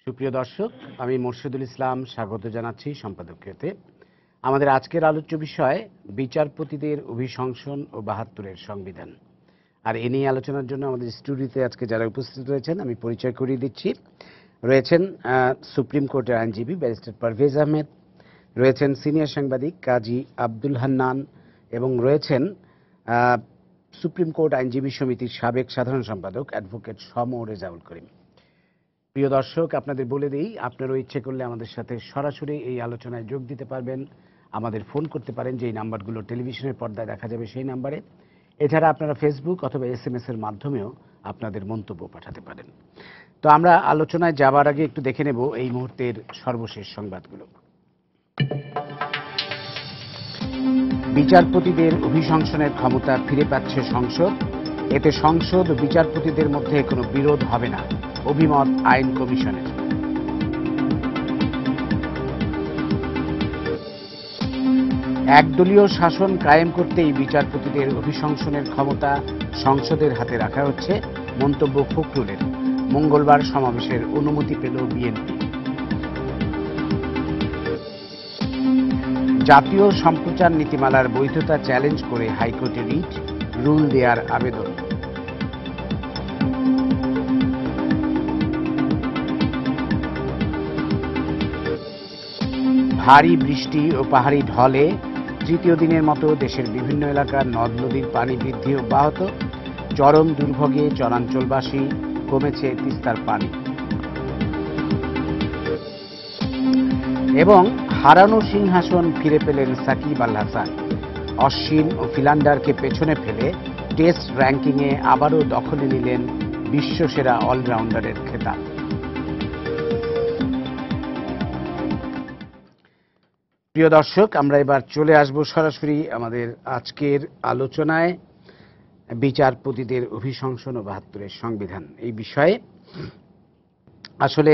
সুপ্রিয় দর্শক, আমি মোর্শেদুল ইসলাম স্বাগত জানাচ্ছি সম্পাদকীয়তে। আমাদের আজকের আলোচ্য বিষয় বিচারপতিদের অভিশংসন ও ৭২-এর সংবিধান। আর এ নিয়ে আলোচনার জন্য আমাদের স্টুডিওতে আজকে যারা উপস্থিত রয়েছেন আমি পরিচয় করিয়ে দিচ্ছি। রয়েছেন সুপ্রিম কোর্টের আইনজীবী ব্যারিস্টার পারভেজ আহমেদ, রয়েছেন সিনিয়র সাংবাদিক কাজী আব্দুল হান্নান এবং রয়েছেন সুপ্রিম কোর্ট আইনজীবী সমিতির সাবেক সাধারণ সম্পাদক অ্যাডভোকেট সম রেজাউল করিম। প্রিয় দর্শক, আপনাদের বলে দিই, আপনারও ইচ্ছে করলে আমাদের সাথে সরাসরি এই আলোচনায় যোগ দিতে পারবেন। আমাদের ফোন করতে পারেন, যেই নাম্বারগুলো টেলিভিশনের পর্দায় দেখা যাবে সেই নাম্বারে। এছাড়া আপনারা ফেসবুক অথবা SMS এর মাধ্যমেও আপনাদের মন্তব্য পাঠাতে পারেন। তো আমরা আলোচনায় যাবার আগে একটু দেখে নেব এই মুহূর্তের সর্বশেষ সংবাদগুলো। বিচারপতিদের অভিশংসনের ক্ষমতা ফিরে পাচ্ছে সংসদ। এতে সংসদ ও বিচারপতিদের মধ্যে কোনো বিরোধ হবে না, অভিমত আইন কমিশনের। একদলীয় শাসন কায়েম করতেই বিচারপতিদের অভিশংসনের ক্ষমতা সংসদের হাতে রাখা হচ্ছে, মন্তব্য ফখরুলের। মঙ্গলবার সমাবেশের অনুমতি পেল বিএনপি। জাতীয় সম্প্রচার নীতিমালার বৈধতা চ্যালেঞ্জ করে হাইকোর্টে রিট, রুল দেয়ার আবেদন। ভারী বৃষ্টি ও পাহাড়ি ঢলে তৃতীয় দিনের মতো দেশের বিভিন্ন এলাকার নদ নদীর পানি বৃদ্ধি অব্যাহত। চরম দুর্ভোগে চরাঞ্চলবাসী, কমেছে তিস্তার পানি। এবং হারানো সিংহাসন ফিরে পেলেন সাকিব আল হাসান। অশ্বিন ও ফিলান্ডারকে পেছনে ফেলে টেস্ট র্যাঙ্কিংয়ে আবারও দখলে নিলেন বিশ্বসেরা অলরাউন্ডারের খেতাব। প্রিয় দর্শক, আমরা এবার চলে আসব সরাসরি আমাদের আজকের আলোচনায়, বিচারপতিদের অভিশংসন ও ৭২-এর সংবিধান এই বিষয়ে। আসলে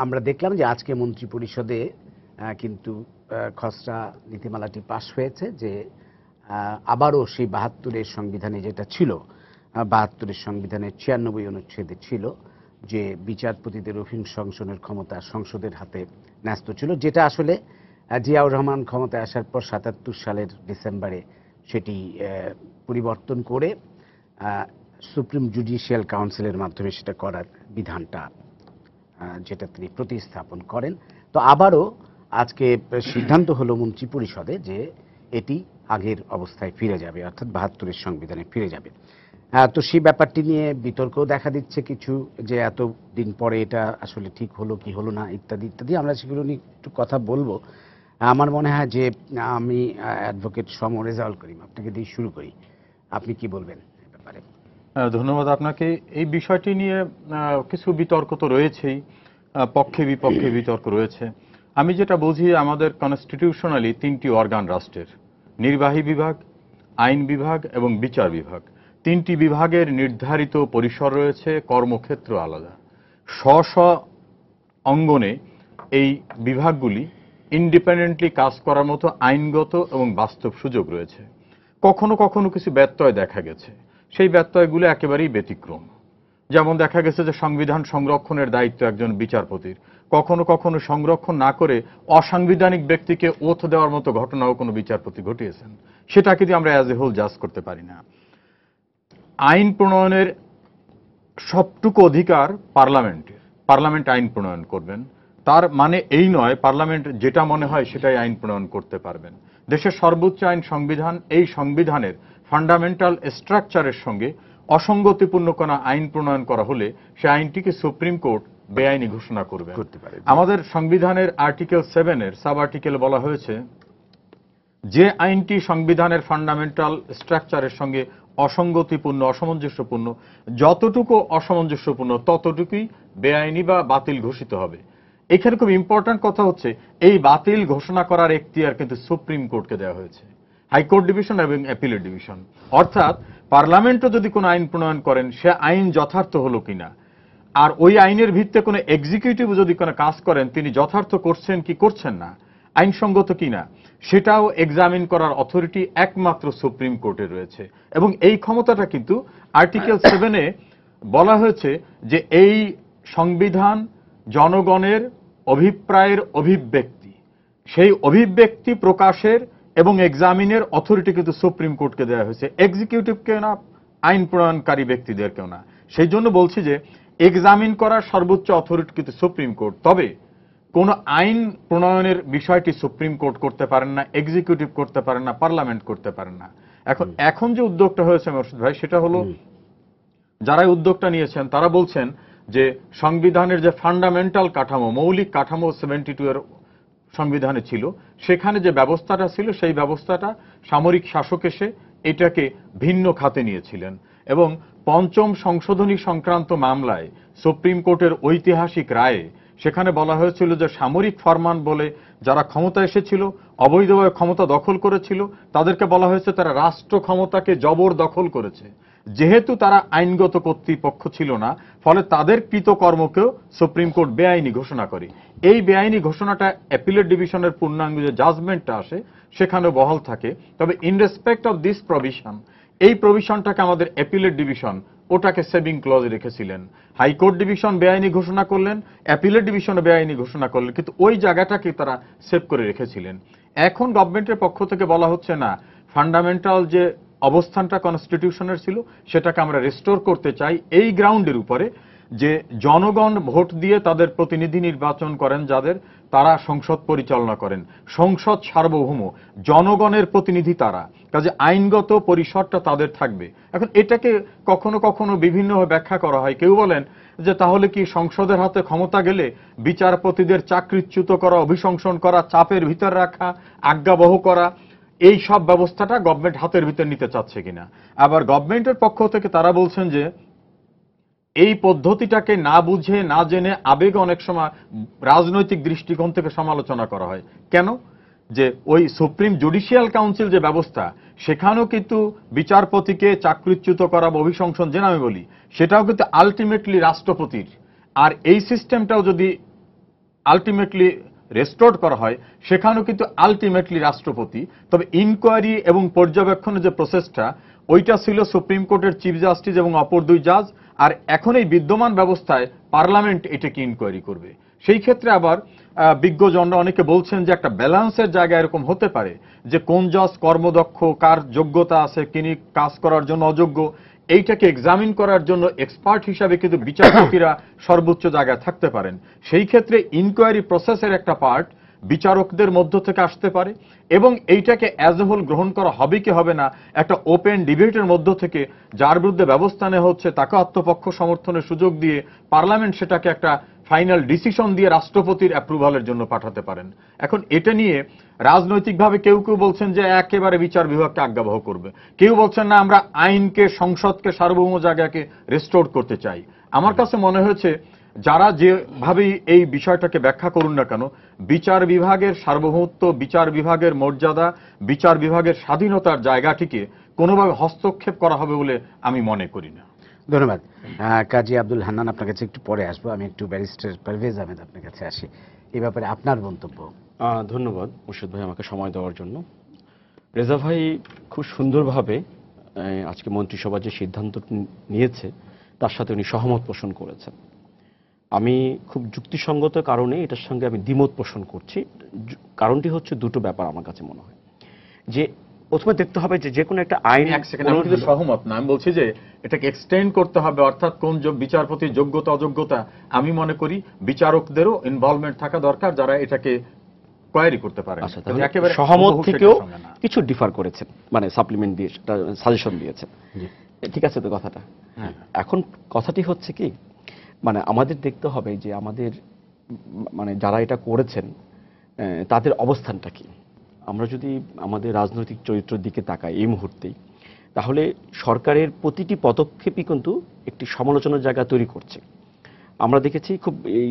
আমরা দেখলাম যে আজকে মন্ত্রী পরিষদে কিন্তু খসড়া নীতিমালাটি পাশ হয়েছে, যে আবারও সেই ৭২-এর সংবিধানে যেটা ছিল, ৭২-এর সংবিধানের ৯৬ অনুচ্ছেদে ছিল যে বিচারপতিদের অভিশংসনের ক্ষমতা সংসদের হাতে ন্যস্ত ছিল, যেটা আসলে জিয়াউর রহমান ক্ষমতায় আসার পর ৭৭ সালের ডিসেম্বরে সেটি পরিবর্তন করে সুপ্রিম জুডিশিয়াল কাউন্সিলের মাধ্যমে সেটা করার বিধানটা যেটা তিনি প্রতিস্থাপন করেন। তো আবারও আজকে সিদ্ধান্ত হলো মন্ত্রী পরিষদে যে এটি আগের অবস্থায় ফিরে যাবে, অর্থাৎ ৭২-এর সংবিধানে ফিরে যাবে। তো সেই ব্যাপারটি নিয়ে বিতর্কও দেখা দিচ্ছে কিছু, যে এত দিন পরে এটা আসলে ঠিক হলো কি হলো না ইত্যাদি ইত্যাদি। আমরা সেগুলো নিয়ে একটু কথা বলবো। আমার মনে হয় যে আমি অ্যাডভোকেট সম রেজাউল করিম, আপনাকে দিয়ে শুরু করি। আপনি কি বলবেন এ ব্যাপারে? ধন্যবাদ আপনাকে। এই বিষয়টি নিয়ে কিছু বিতর্ক তো রয়েছেই, পক্ষে বিপক্ষে বিতর্ক রয়েছে। আমি যেটা বুঝি, আমাদের কনস্টিটিউশনালি ৩টি অর্গান রাষ্ট্রের: নির্বাহী বিভাগ, আইন বিভাগ এবং বিচার বিভাগ। ৩টি বিভাগের নির্ধারিত পরিসর রয়েছে, কর্মক্ষেত্র আলাদা। স্ব অঙ্গনে এই বিভাগগুলি ইন্ডিপেন্ডেন্টলি কাজ করার মতো আইনগত এবং বাস্তব সুযোগ রয়েছে। কখনো কখনো কিছু ব্যত্যয় দেখা গেছে, সেই ব্যত্যয়গুলো একেবারেই ব্যতিক্রম। যেমন দেখা গেছে যে সংবিধান সংরক্ষণের দায়িত্ব একজন বিচারপতির, কখনো কখনো সংরক্ষণ না করে অসাংবিধানিক ব্যক্তিকে ওথ দেওয়ার মতো ঘটনাও কোনো বিচারপতি ঘটিয়েছেন। সেটা কিন্তু আমরা অ্যাজ এ হোল জাজ করতে পারি না। আইন প্রণয়নের সবটুকু অধিকার পার্লামেন্টের। পার্লামেন্ট আইন প্রণয়ন করবেন, তার মানে এই নয় পার্লামেন্ট যেটা মনে হয় সেটাই আইন প্রণয়ন করতে পারবেন। দেশের সর্বোচ্চ আইন সংবিধান, এই সংবিধানের ফান্ডামেন্টাল স্ট্রাকচারের সঙ্গে অসঙ্গতিপূর্ণ কোনো আইন প্রণয়ন করা হলে সে আইনটিকে সুপ্রিম কোর্ট বেআইনি ঘোষণা করবে। আমাদের সংবিধানের আর্টিকেল 7-এর সাব আর্টিকেল বলা হয়েছে, যে আইনটি সংবিধানের ফান্ডামেন্টাল স্ট্রাকচারের সঙ্গে অসঙ্গতিপূর্ণ, অসামঞ্জস্যপূর্ণ, যতটুকু অসামঞ্জস্যপূর্ণ ততটুকুই বেআইনি বা বাতিল ঘোষিত হবে। এখানে খুব ইম্পর্ট্যান্ট কথা হচ্ছে, এই বাতিল ঘোষণা করার এখতিয়ার কিন্তু সুপ্রিম কোর্টকে দেওয়া হয়েছে, হাইকোর্ট ডিভিশন এবং অ্যাপিলেট ডিভিশন। অর্থাৎ পার্লামেন্টও যদি কোনো আইন প্রণয়ন করেন, সে আইন যথার্থ হলো কিনা, আর ওই আইনের ভিত্তিতে কোনো এক্সিকিউটিভ যদি কোনো কাজ করেন, তিনি যথার্থ করছেন কি করছেন না, আইনসঙ্গত কিনা, সেটাও এক্সামিন করার অথরিটি একমাত্র সুপ্রিম কোর্টের রয়েছে। এবং এই ক্ষমতাটা কিন্তু আর্টিকেল 7-এ বলা হয়েছে যে এই সংবিধান জনগণের অভিপ্রায়ের অভিব্যক্তি, সেই অভিব্যক্তি প্রকাশের এবং এক্সামিনের অথরিটি কিন্তু সুপ্রিম কোর্টকে দেওয়া হয়েছে, এক্সিকিউটিভকে না, আইন প্রণয়নকারী ব্যক্তিদেরকেও না। সেই জন্য বলছি যে এক্সামিন করার সর্বোচ্চ অথরিটি কিন্তু সুপ্রিম কোর্ট। তবে কোন আইন প্রণয়নের বিষয়টি সুপ্রিম কোর্ট করতে পারেন না, এক্সিকিউটিভ করতে পারেন না, পার্লামেন্ট করতে পারেন না। এখন যে উদ্যোগটা হয়েছে মোর্শেদ ভাই, সেটা হলো যারা উদ্যোগটা নিয়েছেন তারা বলছেন যে সংবিধানের যে ফান্ডামেন্টাল কাঠামো, মৌলিক কাঠামো 72 এর সংবিধানে ছিল, সেখানে যে ব্যবস্থাটা ছিল সেই ব্যবস্থাটা সামরিক শাসক এসে এটাকে ভিন্ন খাতে নিয়েছিলেন। এবং পঞ্চম সংশোধনী সংক্রান্ত মামলায় সুপ্রিম কোর্টের ঐতিহাসিক রায়ে সেখানে বলা হয়েছিল যে সামরিক ফরমান বলে যারা ক্ষমতা এসেছিল, অবৈধভাবে ক্ষমতা দখল করেছিল, তাদেরকে বলা হয়েছে তারা রাষ্ট্র ক্ষমতাকে জবর দখল করেছে। যেহেতু তারা আইনগত কর্তৃপক্ষ ছিল না, ফলে তাদের কৃতকর্মকেও সুপ্রিম কোর্ট বেআইনি ঘোষণা করে। এই বেআইনি ঘোষণাটা অ্যাপিলেট ডিভিশনের পূর্ণাঙ্গ যে জাজমেন্টটা আসে সেখানে বহাল থাকে। তবে in respect of this provision, এই প্রভিশনটাকে আমাদের অ্যাপিলেট ডিভিশন ওটাকে সেভিং ক্লজ রেখেছিলেন। হাইকোর্ট ডিভিশন বেআইনি ঘোষণা করলেন, অ্যাপিলেট ডিভিশনও বেআইনি ঘোষণা করলেন, কিন্তু ওই জায়গাটাকে তারা সেভ করে রেখেছিলেন। এখন গভর্নমেন্টের পক্ষ থেকে বলা হচ্ছে না, ফান্ডামেন্টাল যে অবস্থানটা কনস্টিটিউশনের ছিল সেটাকে আমরা রেস্টোর করতে চাই এই গ্রাউন্ডের উপরে যে জনগণ ভোট দিয়ে তাদের প্রতিনিধি নির্বাচন করেন, যাদের তারা সংসদ পরিচালনা করেন, সংসদ সার্বভৌম, জনগণের প্রতিনিধি তারা, কাজে আইনগত পরিসরটা তাদের থাকবে। এখন এটাকে কখনো কখনো বিভিন্নভাবে ব্যাখ্যা করা হয়। কেউ বলেন যে তাহলে কি সংসদের হাতে ক্ষমতা গেলে বিচারপতিদের চাকরিচ্যুত করা, অভিশংসন করা, চাপের ভিতর রাখা, আজ্ঞাবহ করা, এই সব ব্যবস্থাটা গভর্নমেন্ট হাতের ভিতর নিতে চাচ্ছে কিনা। আবার গভর্নমেন্টের পক্ষ থেকে তারা বলছেন যে এই পদ্ধতিটাকে না বুঝে না জেনে আবেগে অনেক সময় রাজনৈতিক দৃষ্টিকোণ থেকে সমালোচনা করা হয়। কেন? যে ওই সুপ্রিম জুডিশিয়াল কাউন্সিল যে ব্যবস্থা, সেখানেও কিন্তু বিচারপতিকে চাকরিচ্যুত করা বা অভিশংসন যে নামে বলি, সেটাও কিন্তু আলটিমেটলি রাষ্ট্রপতির। আর এই সিস্টেমটাও যদি আলটিমেটলি রেস্টোর করা হয়, সেখানেও কিন্তু আলটিমেটলি রাষ্ট্রপতি। তবে ইনকোয়ারি এবং পর্যবেক্ষণের যে প্রসেসটা, ওইটা ছিল সুপ্রিম কোর্টের চিফ জাস্টিস এবং অপর দুই জাজ। আর এখন এই বিদ্যমান ব্যবস্থায় পার্লামেন্ট এটাকে ইনকোয়ারি করবে। সেই ক্ষেত্রে আবার বিজ্ঞজনরা অনেকে বলছেন যে একটা ব্যালেন্সের জায়গা এরকম হতে পারে যে কোন জাজ কর্মদক্ষ, কার যোগ্যতা আছে, কিনি কাজ করার জন্য অযোগ্য, এইটাকে এক্সামিন করার জন্য এক্সপার্ট হিসাবে কিন্তু বিচারপতিরা সর্বোচ্চ জায়গায় থাকতে পারেন। সেই ক্ষেত্রে ইনকোয়ারি প্রসেসের একটা পার্ট বিচারকদের মধ্য থেকে আসতে পারে এবং এইটাকে অ্যাজ এ হোল গ্রহণ করা হবে কি হবে না একটা ওপেন ডিবেটের মধ্য থেকে যার বিরুদ্ধে ব্যবস্থা নেওয়া হচ্ছে তাকে আত্মপক্ষ সমর্থনের সুযোগ দিয়ে পার্লামেন্ট সেটাকে একটা ফাইনাল ডিসিশন দিয়ে রাষ্ট্রপতির অ্যাপ্রুভালের জন্য পাঠাতে পারেন। এখন এটা নিয়ে রাজনৈতিকভাবে কেউ কেউ বলছেন যে একেবারে বিচার বিভাগকে আজ্ঞাবহ করবে, কেউ বলছেন না আমরা আইনকে, সংসদকে, সার্বভৌম জায়গাকে রেস্টোর করতে চাই। আমার কাছে মনে হয়েছে যারা যেভাবেই এই বিষয়টাকে ব্যাখ্যা করুন না কেন, বিচার বিভাগের সার্বভৌমত্ব, বিচার বিভাগের মর্যাদা, বিচার বিভাগের স্বাধীনতার জায়গাটিকে কোনোভাবে হস্তক্ষেপ করা হবে বলে আমি মনে করি না। ধন্যবাদ। কাজী আব্দুল হান্নান, আপনার কাছে একটু পরে আসবো। আমি একটু ব্যারিস্টার পারভেজ আহমেদ আপনার কাছে আসি, এই ব্যাপারে আপনার মন্তব্য। ধন্যবাদ মুর্শিদ ভাই আমাকে সময় দেওয়ার জন্য। রেজা ভাই খুব সুন্দরভাবে আজকে মন্ত্রিসভা যে সিদ্ধান্ত নিয়েছে তার সাথে উনি সহমত পোষণ করেছেন। আমি খুব যুক্তিসঙ্গত কারণে এটার সঙ্গে আমি দ্বিমত পোষণ করছি। কারণটি হচ্ছে দুটো ব্যাপার আমার কাছে মনে হয়। যে প্রথমে দেখতে হবে যে কোনো একটা আইন, এক সেকেন্ড, আমি কিন্তু সহমত না, আমি বলছি যে এটাকে এক্সটেন্ড করতে হবে, অর্থাৎ কোন বিচারপতির যোগ্যতা অযোগ্যতা, আমি মনে করি বিচারকদেরও ইনভলভমেন্ট থাকা দরকার যারা এটাকে কোয়ারি করতে পারে। একেবারে সহমত থেকেও কিছু ডিফার করেছেন, মানে সাপ্লিমেন্ট দিয়ে সাজেশন দিয়েছেন। ঠিক আছে তো কথাটা। এখন কথাটি হচ্ছে কি, মানে আমাদের দেখতে হবে যে আমাদের মানে যারা এটা করেছেন তাদের অবস্থানটা কি। আমরা যদি আমাদের রাজনৈতিক চরিত্রের দিকে তাকাই এই মুহূর্তেই, তাহলে সরকারের প্রতিটি পদক্ষেপই কিন্তু একটি সমালোচনার জায়গা তৈরি করছে। আমরা দেখেছি খুব এই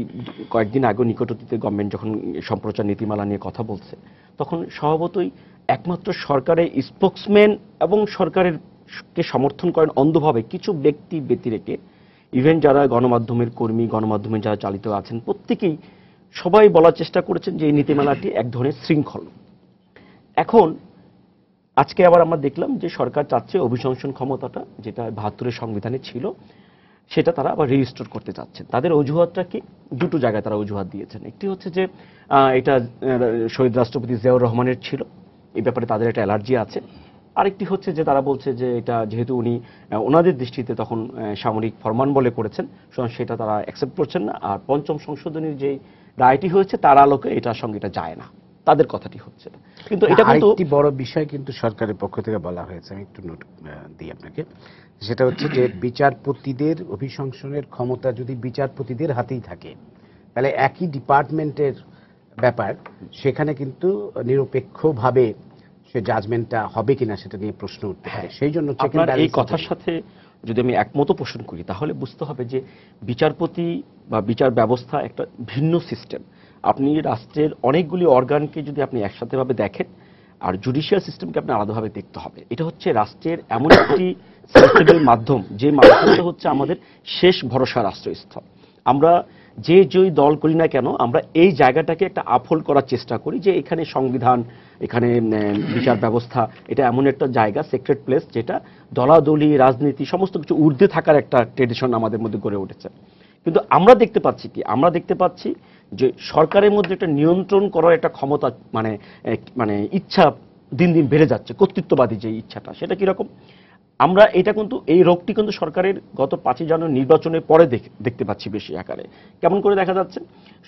কয়েকদিন আগে নিকট অতীতে গভর্নমেন্ট যখন সম্প্রচার নীতিমালা নিয়ে কথা বলছে, তখন স্বভাবতই একমাত্র সরকারের স্পোক্সম্যান এবং সরকারের কে সমর্থন করেন অন্ধভাবে কিছু ব্যক্তি ব্যতিরেকে, ইভেন যারা গণমাধ্যমের কর্মী, গণমাধ্যমে যারা চালিত আছেন, প্রত্যেকেই সবাই বলার চেষ্টা করেছেন যে এই নীতিমালাটি এক ধরনের শৃঙ্খল। এখন আজকে আবার আমরা দেখলাম যে সরকার চাচ্ছে অভিশংসন ক্ষমতাটা, যেটা ৭২-এর সংবিধানে ছিল, সেটা তারা আবার রেজিস্টোর করতে চাচ্ছেন। তাদের অজুহাতটা কি? দুটো জায়গায় তারা অজুহাত দিয়েছেন। একটি হচ্ছে যে এটা শহীদ রাষ্ট্রপতি জিয়াউর রহমানের ছিল, এই ব্যাপারে তাদের একটা অ্যালার্জি আছে। আরেকটি হচ্ছে যে তারা বলছে যে এটা যেহেতু উনি ওনাদের দৃষ্টিতে তখন সামরিক ফরমান বলে করেছেন, সুতরাং সেটা তারা অ্যাকসেপ্ট করছেন না। আর পঞ্চম সংশোধনীর যে রায়টি হয়েছে তার আলোকে এটার সঙ্গে এটা যায় না, তাদের কথাটি হচ্ছে না। কিন্তু এটা কিন্তু আরেকটি বড় বিষয় কিন্তু সরকারের পক্ষ থেকে বলা হয়েছে, আমি একটু নোট দিই আপনাকে, সেটা হচ্ছে যে বিচারপতিদের অভিশংসনের ক্ষমতা যদি বিচারপতিদের হাতেই থাকে, তাহলে একই ডিপার্টমেন্টের ব্যাপার, সেখানে কিন্তু নিরপেক্ষভাবে সে জাজমেন্টটা হবে কিনা সেটা নিয়ে প্রশ্ন উঠতে পারে। সেই জন্য আপনার এই কথার সাথে যদি আমি একমত পোষণ করি, তাহলে বুঝতে হবে যে বিচারপতি বা বিচার ব্যবস্থা একটা ভিন্ন সিস্টেম। আপনি রাষ্ট্রের অনেকগুলি অর্গানকে যদি আপনি একসাথে ভাবে দেখেন, আর জুডিশিয়াল সিস্টেমকে আপনি আলাদাভাবে দেখতে হবে। এটা হচ্ছে রাষ্ট্রের এমন একটি সেন্সিবল মাধ্যম, যে মাধ্যমটা হচ্ছে আমাদের শেষ ভরসা রাষ্ট্রস্থল। আমরা যে দল করি না কেন, আমরা এই জায়গাটাকে একটা আপহোল্ড করার চেষ্টা করি, যে এখানে সংবিধান, এখানে বিচার ব্যবস্থা, এটা এমন একটা জায়গা, সেক্রেট প্লেস, যেটা দলাদলি রাজনীতি সমস্ত কিছু ঊর্ধ্বে থাকার একটা ট্রেডিশন আমাদের মধ্যে গড়ে উঠেছে। কিন্তু আমরা দেখতে পাচ্ছি কি, আমরা দেখতে পাচ্ছি যে সরকারের মধ্যে একটা নিয়ন্ত্রণ করার একটা ক্ষমতা, মানে ইচ্ছা দিন দিন বেড়ে যাচ্ছে, কর্তৃত্ববাদী যে ইচ্ছাটা, সেটা কিরকম? আমরা এটা কিন্তু এই রোগটি কিন্তু সরকারের গত 5ই জানুয়ারি নির্বাচনের পরে দেখতে পাচ্ছি বেশি আকারে। কেমন করে দেখা যাচ্ছে?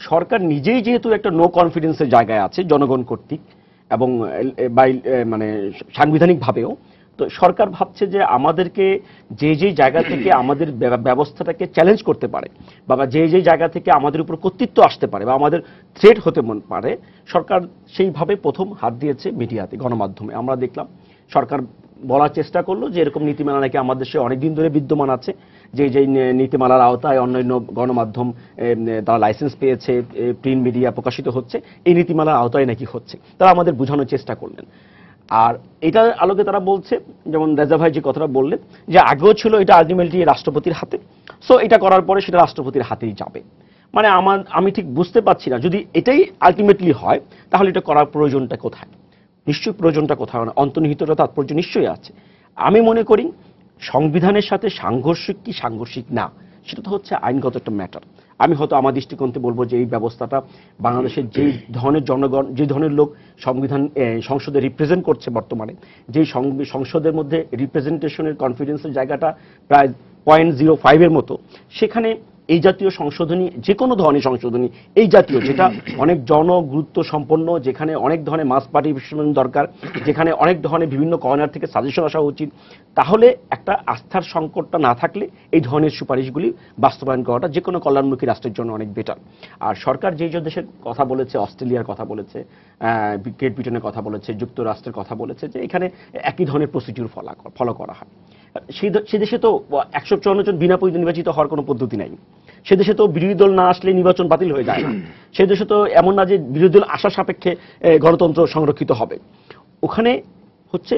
সরকার নিজেই যেহেতু একটা নো কনফিডেন্সের জায়গায় আছে জনগণ কর্তৃক, এবং মানে সাংবিধানিকভাবেও, তো সরকার ভাবছে যে আমাদেরকে যে জায়গা থেকে আমাদের ব্যবস্থাটাকে চ্যালেঞ্জ করতে পারে, বা যে জায়গা থেকে আমাদের উপর কর্তৃত্ব আসতে পারে বা আমাদের থ্রেট হতে পারে, সরকার সেইভাবে প্রথম হাত দিয়েছে মিডিয়াতে, গণমাধ্যমে। আমরা দেখলাম সরকার বলার চেষ্টা করলো যে এরকম নীতিমালা নাকি আমাদের দেশে অনেকদিন ধরে বিদ্যমান আছে, যে নীতিমালার আওতায় অন্যান্য গণমাধ্যম তারা লাইসেন্স পেয়েছে, প্রিন্ট মিডিয়া প্রকাশিত হচ্ছে, এই নীতিমালার আওতায় নাকি হচ্ছে। তারা আমাদের বোঝানোর চেষ্টা করলেন। আর এটার আলোকে তারা বলছে, যেমন রেজা ভাই যে কথাটা বললেন, যে আগেও ছিল এটা আলটিমেটলি রাষ্ট্রপতির হাতে, সো এটা করার পরে সেটা রাষ্ট্রপতির হাতেই যাবে। মানে আমি ঠিক বুঝতে পারছি না, যদি এটাই আলটিমেটলি হয় তাহলে এটা করার প্রয়োজনটা কোথায়? নিশ্চয়ই প্রয়োজনটা কোথাও না, অন্তর্নিহিতটা তাৎপর্য নিশ্চয়ই আছে। আমি মনে করি সংবিধানের সাথে সাংঘর্ষিক কি সাংঘর্ষিক না, সেটা তো হচ্ছে আইনগত একটা ম্যাটার। আমি হয়তো আমার দৃষ্টিকোণতে বলবো যে এই ব্যবস্থাটা বাংলাদেশের যে ধরনের জনগণ, যে ধরনের লোক সংসদে রিপ্রেজেন্ট করছে বর্তমানে, যে সংসদের মধ্যে রিপ্রেজেন্টেশনের কনফিডেন্সের জায়গাটা প্রায় 0.05-এর মতো, সেখানে এই জাতীয় সংশোধনী, যে কোনো ধরনের সংশোধনী, এই জাতীয় যেটা অনেক জনগুরুত্ব সম্পন্ন, যেখানে অনেক ধরনের মাস পার্টিসিপেশন দরকার, যেখানে অনেক ধরনের বিভিন্ন কর্নার থেকে সাজেশন আসা উচিত, তাহলে একটা আস্থার সংকটটা না থাকলে এই ধরনের সুপারিশগুলি বাস্তবায়ন করাটা যে কোনো কল্যাণমুখী রাষ্ট্রের জন্য অনেক বেটার। আর সরকার যে দেশের কথা বলেছে, অস্ট্রেলিয়ার কথা বলেছে, গ্রেট ব্রিটেনের কথা বলেছে, যুক্তরাষ্ট্রের কথা বলেছে, যে এখানে একই ধরনের প্রসিডিউর ফলো করা হয়। সে দেশে তো 154 জন বিনা পরিচয়ে নির্বাচিত হওয়ার কোনো পদ্ধতি নাই। সে দেশে তো বিরোধী দল না আসলে নির্বাচন বাতিল হয়ে যায় না। সে দেশে তো এমন না যে বিরোধী দল আসার সাপেক্ষে গণতন্ত্র সংরক্ষিত হবে। ওখানে হচ্ছে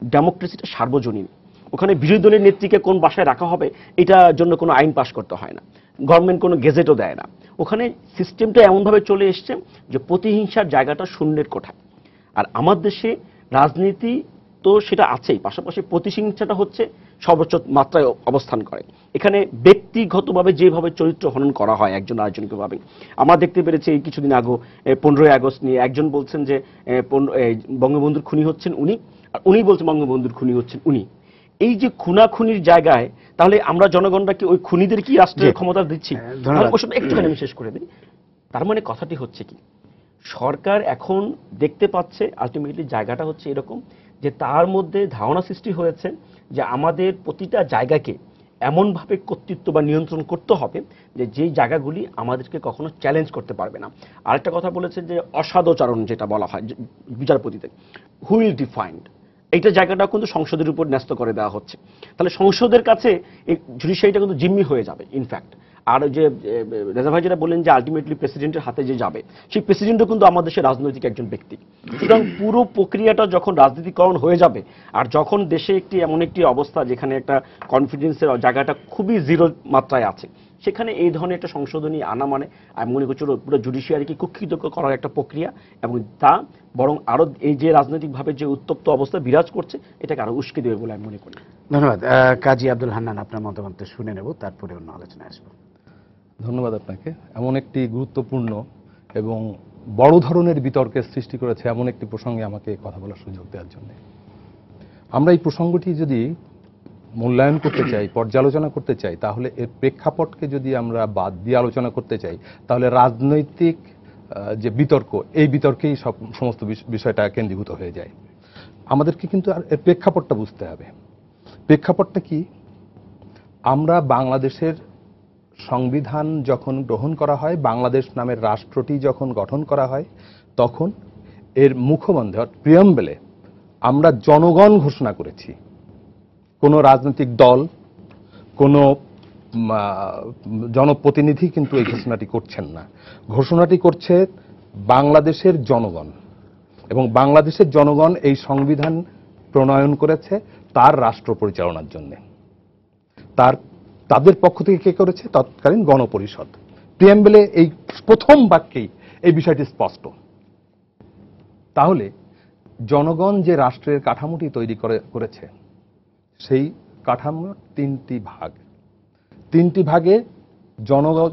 ডেমোক্রেসিটা সার্বজনীন। ওখানে বিরোধী দলের নেত্রীকে কোন বাসায় রাখা হবে এটার জন্য কোনো আইন পাশ করতে হয় না, গভর্নমেন্ট কোনো গেজেটও দেয় না। ওখানে সিস্টেমটা এমনভাবে চলে এসছে যে প্রতিহিংসার জায়গাটা শূন্যের কোঠায়। আর আমার দেশে রাজনীতি তো সেটা আছেই, পাশাপাশি প্রতিহিংসাটা হচ্ছে সর্বোচ্চ মাত্রায় অবস্থান করে। এখানে ব্যক্তিগতভাবে যেভাবে চরিত্র হনন করা হয় একজন আরেকজনকে ভাবে, আমরা দেখতে পেরেছি এই কিছুদিন আগে 15ই আগস্ট নিয়ে একজন বলছেন যে বঙ্গবন্ধুর খুনি হচ্ছেন উনি, আর উনি বলছেন বঙ্গবন্ধুর খুনি হচ্ছেন উনি। এই যে খুনাখুনির জায়গায়, তাহলে আমরা জনগণরা কি ওই খুনিদের কি রাষ্ট্রের ক্ষমতা দিচ্ছি? একটুখানি আমি শেষ করে দিই। তার মানে কথাটি হচ্ছে কি, সরকার এখন দেখতে পাচ্ছে আলটিমেটলি জায়গাটা হচ্ছে এরকম যে তার মধ্যে ধারণা সৃষ্টি হয়েছে যে আমাদের প্রতিটা জায়গাকে এমনভাবে কর্তৃত্ব বা নিয়ন্ত্রণ করতে হবে যে যেই জায়গাগুলি আমাদেরকে কখনো চ্যালেঞ্জ করতে পারবে না। আরেকটা কথা বলেছে যে অসাধুচরণ যেটা বলা হয় বিচারপতিদের, হু উইল ডিফাইন্ড, এইটা জায়গাটা কিন্তু সংসদের উপর ন্যস্ত করে দেওয়া হচ্ছে। তাহলে সংসদের কাছে এই জুডিশিয়ারিটা কিন্তু জিম্মি হয়ে যাবে ইনফ্যাক্ট। আর যে রেজা ভাই যেটা বললেন যে আলটিমেটলি প্রেসিডেন্টের হাতে যে যাবে, সেই প্রেসিডেন্টও কিন্তু আমাদের দেশের রাজনৈতিক একজন ব্যক্তি। সুতরাং পুরো প্রক্রিয়াটা যখন রাজনীতিকরণ হয়ে যাবে, আর যখন দেশে এমন একটি অবস্থা যেখানে একটা কনফিডেন্সের জায়গাটা খুবই জিরো মাত্রায় আছে, সেখানে এই ধরনের একটা সংশোধনী আনা মানে আমি মনে করছি পুরো জুডিশিয়ারিকে কুক্ষিত করার একটা প্রক্রিয়া, এবং তা বরং আরো এই যে রাজনৈতিকভাবে যে উত্তপ্ত অবস্থা বিরাজ করছে এটাকে আরো উস্কে দেবে বলে আমি মনে করি। ধন্যবাদ। কাজী আব্দুল হান্নান, আপনার মতামত শুনে নেব, তারপরে অন্য আলোচনায় আসবো। ধন্যবাদ আপনাকে। এমন একটি গুরুত্বপূর্ণ এবং বড় ধরনের বিতর্কের সৃষ্টি করেছে এমন একটি প্রসঙ্গে আমাকে কথা বলার সুযোগ দেওয়ার জন্য। আমরা এই প্রসঙ্গটি যদি মূল্যায়ন করতে চাই, পর্যালোচনা করতে চাই, তাহলে এর প্রেক্ষাপটকে যদি আমরা বাদ দিয়ে আলোচনা করতে চাই, তাহলে রাজনৈতিক যে বিতর্ক, এই বিতর্কেই সমস্ত বিষয়টা কেন্দ্রীভূত হয়ে যায়। আমাদেরকে কিন্তু এর প্রেক্ষাপটটা বুঝতে হবে। প্রেক্ষাপটটা কি? আমরা বাংলাদেশের সংবিধান যখন গ্রহণ করা হয়, বাংলাদেশ নামের রাষ্ট্রটি যখন গঠন করা হয়, তখন এর মুখবন্ধে প্রিয়াম্বেলে আমরা জনগণ ঘোষণা করেছি। কোনো রাজনৈতিক দল, কোনো জনপ্রতিনিধি কিন্তু এই ঘোষণাটি করছেন না। ঘোষণাটি করছে বাংলাদেশের জনগণ, এবং বাংলাদেশের জনগণ এই সংবিধান প্রণয়ন করেছে তার রাষ্ট্র পরিচালনার জন্য। তাদের পক্ষ থেকে কে করেছে? তৎকালীন গণপরিষদ। প্রিয়াম্বেলে এই প্রথম বাক্যেই এই বিষয়টি স্পষ্ট। তাহলে জনগণ যে রাষ্ট্রের কাঠামোটি তৈরি করেছে, সেই কাঠামোর তিনটি ভাগে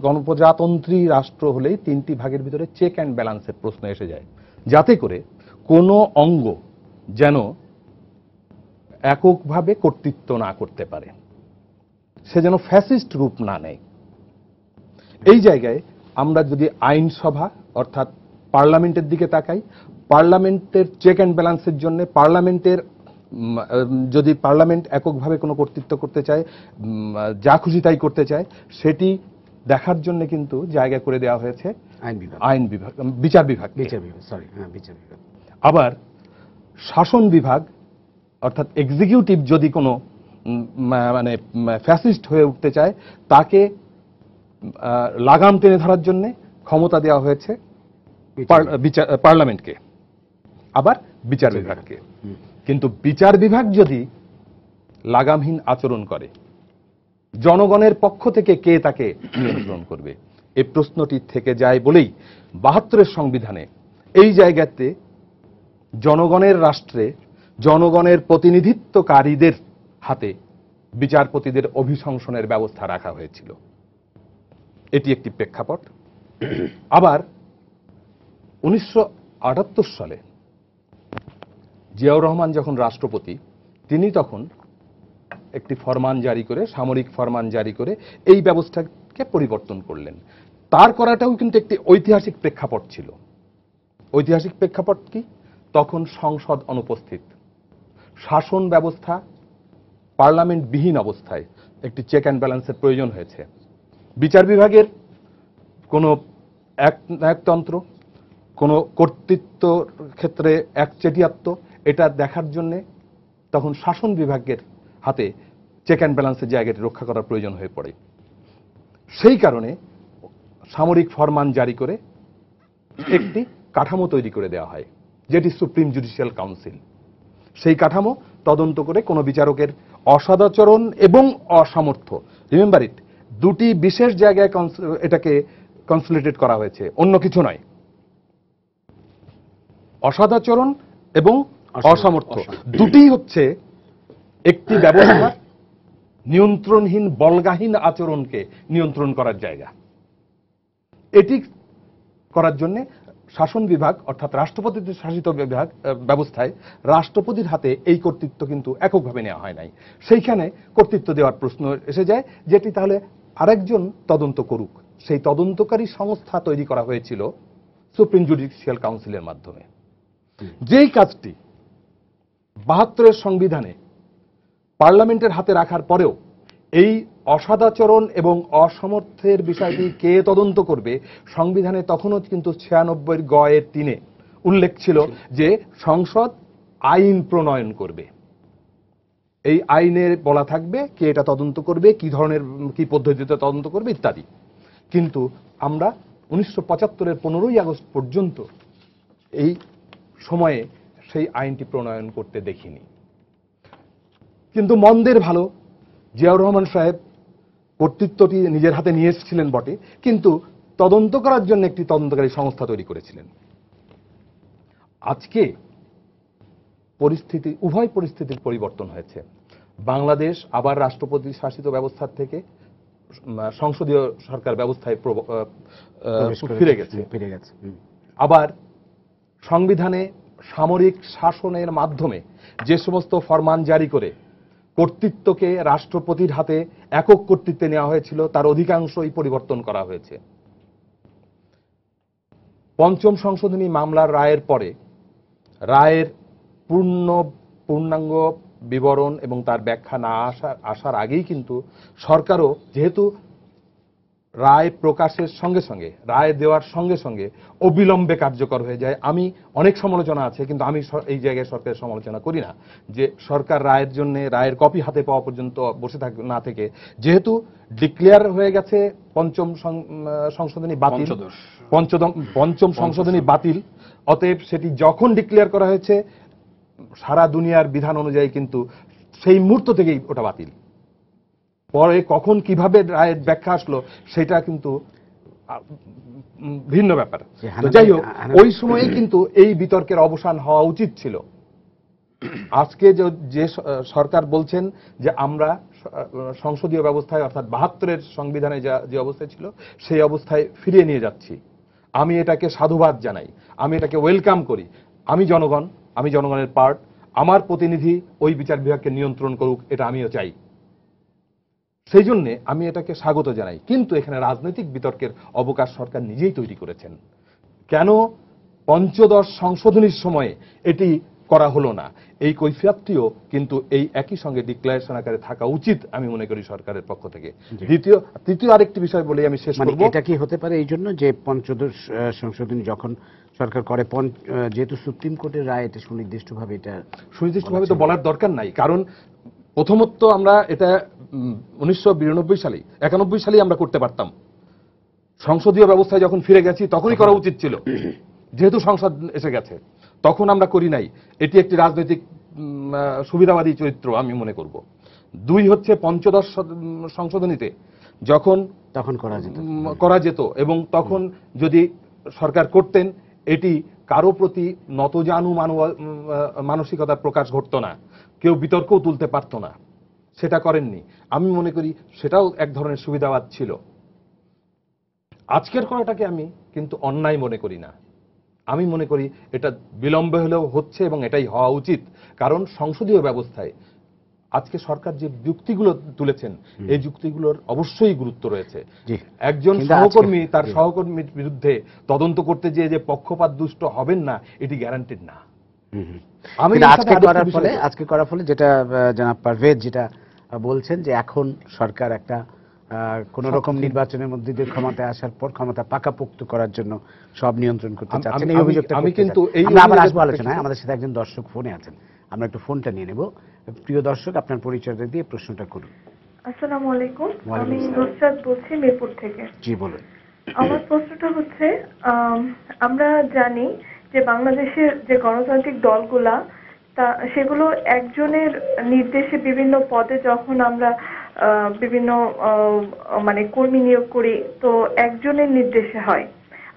গণপ্রজাতন্ত্রী রাষ্ট্র হলেই তিনটি ভাগের ভিতরে চেক অ্যান্ড ব্যালেন্সের প্রশ্ন এসে যায়, যাতে করে কোনো অঙ্গ যেন এককভাবে কর্তৃত্ব না করতে পারে, সে যেন ফ্যাসিস্ট রূপ না নেয়। এই জায়গায় আমরা যদি আইনসভা অর্থাৎ পার্লামেন্টের দিকে তাকাই, পার্লামেন্টের চেক অ্যান্ড ব্যালেন্সের জন্য যদি পার্লামেন্ট এককভাবে কোনো কর্তৃত্ব করতে চায়, যা খুশি তাই করতে চায়, সেটি দেখার জন্য কিন্তু জায়গা করে দেওয়া হয়েছে বিচার বিভাগ। আবার শাসন বিভাগ অর্থাৎ এক্সিকিউটিভ যদি কোনো মানে ফ্যাসিস্ট হয়ে উঠতে চায়, তাকে লাগাম টেনে ধরার জন্য ক্ষমতা দেওয়া হয়েছে পার্লামেন্টকে, আবার বিচার বিভাগকে। কিন্তু বিচার বিভাগ যদি লাগামহীন আচরণ করে, জনগণের পক্ষ থেকে কে তাকে নিয়ন্ত্রণ করবে? এই প্রশ্নটি থেকে যায় বলেই ৭২-এর সংবিধানে এই জায়গাতে জনগণের রাষ্ট্রে জনগণের প্রতিনিধিত্বকারীদের হাতে বিচারপতিদের অভিশংসনের ব্যবস্থা রাখা হয়েছিল। এটি একটি প্রেক্ষাপট। আবার ১৯৭৮ সালে জিয়াউর রহমান যখন রাষ্ট্রপতি, তিনি তখন একটি ফরমান জারি করে, সামরিক ফরমান জারি করে এই ব্যবস্থাকে পরিবর্তন করলেন। তার করাটাও কিন্তু একটি ঐতিহাসিক প্রেক্ষাপট ছিল। ঐতিহাসিক প্রেক্ষাপট কি? তখন সংসদ অনুপস্থিত, শাসন ব্যবস্থা পার্লামেন্টবিহীন অবস্থায় একটি চেক অ্যান্ড ব্যালেন্সের প্রয়োজন হয়েছে। বিচার বিভাগের কোনো একতন্ত্র, কোনো কর্তৃত্ব ক্ষেত্রে একচেটিয়াত্ব, এটা দেখার জন্য তখন শাসন বিভাগের হাতে চেক অ্যান্ড ব্যালেন্সের জায়গাটি রক্ষা করার প্রয়োজন হয়ে পড়ে। সেই কারণে সামরিক ফরমান জারি করে একটি কাঠামো তৈরি করে দেওয়া হয়, যেটি সুপ্রিম জুডিশিয়াল কাউন্সিল। সেই কাঠামো তদন্ত করে কোনো বিচারকের অসদাচরণ এবং অসামর্থ্য, রিমেম্বার ইট, দুটি বিশেষ জায়গায় এটাকে কনসলিডেট করা হয়েছে, অন্য কিছু নয়। অসদাচরণ এবং অসামর্থ্য দুটি হচ্ছে একটি ব্যবস্থা নিয়ন্ত্রণহীন বলগাহীন আচরণকে নিয়ন্ত্রণ করার জায়গা। এটি করার জন্য শাসন বিভাগ অর্থাৎ রাষ্ট্রপতিতে শাসিত বিভাগ ব্যবস্থায় রাষ্ট্রপতির হাতে এই কর্তৃত্ব কিন্তু এককভাবে নেওয়া হয় নাই। সেইখানে কর্তৃত্ব দেওয়ার প্রশ্ন এসে যায়, যেটি তাহলে আরেকজন তদন্ত করুক। সেই তদন্তকারী সংস্থা তৈরি করা হয়েছিল সুপ্রিম জুডিশিয়াল কাউন্সিলের মাধ্যমে। যেই কাজটি ৭২-এর সংবিধানে পার্লামেন্টের হাতে রাখার পরেও এই অসদাচরণ এবং অসমর্থের বিষয়টি কে তদন্ত করবে, সংবিধানে তখনও কিন্তু ৯৬ গ-এর ৩-এ উল্লেখ ছিল যে সংসদ আইন প্রণয়ন করবে। এই আইনে বলা থাকবে কে এটা তদন্ত করবে, কি ধরনের কি পদ্ধতিতে তদন্ত করবে ইত্যাদি। কিন্তু আমরা ১৯৭৫-এর ১৫ই আগস্ট পর্যন্ত এই সময়ে সেই আইনটি প্রণয়ন করতে দেখিনি। কিন্তু মন্দের ভালো, জিয়াউর রহমান সাহেব কর্তৃত্বটি নিজের হাতে নিয়ে এসেছিলেন বটে, কিন্তু তদন্ত করার জন্য একটি তদন্তকারী সংস্থা তৈরি করেছিলেন। আজকে পরিস্থিতি, উভয় পরিস্থিতির পরিবর্তন হয়েছে। বাংলাদেশ আবার রাষ্ট্রপতি শাসিত ব্যবস্থার থেকে সংসদীয় সরকার ব্যবস্থায় ফিরে গেছে। আবার সংবিধানে সামরিক শাসনের মাধ্যমে যে সমস্ত ফরমান জারি করে কর্তৃত্বকে রাষ্ট্রপতির হাতে একক কর্তৃত্বে নেওয়া হয়েছিল, তার অধিকাংশই পরিবর্তন করা হয়েছে। পঞ্চম সংশোধনী মামলার রায়ের পরে রায়ের পূর্ণাঙ্গ বিবরণ এবং তার ব্যাখ্যা না আসার আগেই কিন্তু সরকারও, যেহেতু রায় প্রকাশের সঙ্গে সঙ্গে, রায় দেওয়ার সঙ্গে সঙ্গে অবিলম্বে কার্যকর হয়ে যায়। আমি অনেক সমালোচনা আছে, কিন্তু আমি এই জায়গায় সরকারের সমালোচনা করি না, যে সরকার রায়ের জন্য, রায়ের কপি হাতে পাওয়া পর্যন্ত বসে না থেকে, যেহেতু ডিক্লেয়ার হয়ে গেছে পঞ্চম সংশোধনী বাতিল, পঞ্চম সংশোধনী বাতিল, অতএব সেটি যখন ডিক্লেয়ার করা হয়েছে সারা দুনিয়ার বিধান অনুযায়ী কিন্তু সেই মুহূর্ত থেকেই ওটা বাতিল। পরে কখন কিভাবে রায়ের ব্যাখ্যা আসলো সেটা কিন্তু ভিন্ন ব্যাপার। তো যাই হোক, ওই সময়ে কিন্তু এই বিতর্কের অবসান হওয়া উচিত ছিল। আজকে যে সরকার বলছেন যে আমরা সংসদীয় ব্যবস্থায়, অর্থাৎ ৭২-এর সংবিধানে যে অবস্থায় ছিল সেই অবস্থায় ফিরিয়ে নিয়ে যাচ্ছি, আমি এটাকে সাধুবাদ জানাই, আমি এটাকে ওয়েলকাম করি। আমি জনগণের পার্ট, আমার প্রতিনিধি ওই বিচার বিভাগকে নিয়ন্ত্রণ করুক, এটা আমিও চাই। সেই জন্যে আমি এটাকে স্বাগত জানাই। কিন্তু এখানে রাজনৈতিক বিতর্কের অবকাশ সরকার নিজেই তৈরি করেছেন। কেন পঞ্চদশ সংশোধনীর সময়ে এটি করা হলো না, এই কৈফিয়তটিও কিন্তু এই একই সঙ্গে ডিক্লারেশন আকারে থাকা উচিত আমি মনে করি সরকারের পক্ষ থেকে। তৃতীয় আরেকটি বিষয় বলে আমি শেষ করব। এটা কি হতে পারে এই জন্য যে পঞ্চদশ সংশোধনী যখন সরকার করে, যেহেতু সুপ্রিম কোর্টের রায়, এটা সুনির্দিষ্টভাবে তো বলার দরকার নাই। কারণ প্রথমত আমরা এটা 1992 সালে, 91 সালেই আমরা করতে পারতাম। সংসদীয় ব্যবস্থায় যখন ফিরে গেছি তখনই করা উচিত ছিল, যেহেতু সংসদ এসে গেছে। তখন আমরা করি নাই। এটি একটি রাজনৈতিক সুবিধাবাদী চরিত্র আমি মনে করব। দুই হচ্ছে, পঞ্চদশ সংশোধনীতে যখন করা যেত এবং তখন যদি সরকার করতেন, এটি কারো প্রতি নতজানু মানসিকতার প্রকাশ ঘটতো না, কেউ বিতর্কও তুলতে পারত না। সেটা করেননি। আমি মনে করি সেটাও এক ধরনের সুবিধাবাদ ছিল। আজকের করাটাকে আমি কিন্তু অন্যায় মনে করি না। আমি মনে করি এটা বিলম্বে হলেও হচ্ছে এবং এটাই হওয়া উচিত। কারণ সংসদীয় ব্যবস্থায় আজকে সরকার যে যুক্তিগুলো তুলেছেন, এই যুক্তিগুলোর অবশ্যই গুরুত্ব রয়েছে। একজন সহকর্মী তার সহকর্মীর বিরুদ্ধে তদন্ত করতে যে পক্ষপাত দুষ্ট হবেন না, এটি গ্যারান্টেড না। আজকে করার ফলে যেটা জনাব পারভেজ যেটা বলছেন, যে এখন সরকার একটা কোন রকম নির্বাচনের মধ্যে দিয়ে ক্ষমতায় আসার পর ক্ষমতা পাকাপোক্ত করার জন্য সব নিয়ন্ত্রণ করতে চাচ্ছেন, এই অভিযোগটা আমি কিন্তু আমরা আবার আসবো আলোচনায়। আমাদের সাথে একজন দর্শক ফোনে আছেন, আমরা একটু ফোনটা নিয়ে নেব। প্রিয় দর্শক, আপনার পরিচয়টা দিয়ে প্রশ্নটা করুন। আসসালামু আলাইকুম, আমি নুসরাত বলছি মিরপুর থেকে। জি বলুন। আমার প্রশ্নটা হচ্ছে, আমরা জানি যে বাংলাদেশের যে গণতান্ত্রিক দলগুলা, সেগুলো একজনের নির্দেশে বিভিন্ন পদে যখন আমরা বিভিন্ন মানে কর্মী নিয়োগ করি, তো একজনের নির্দেশে হয়।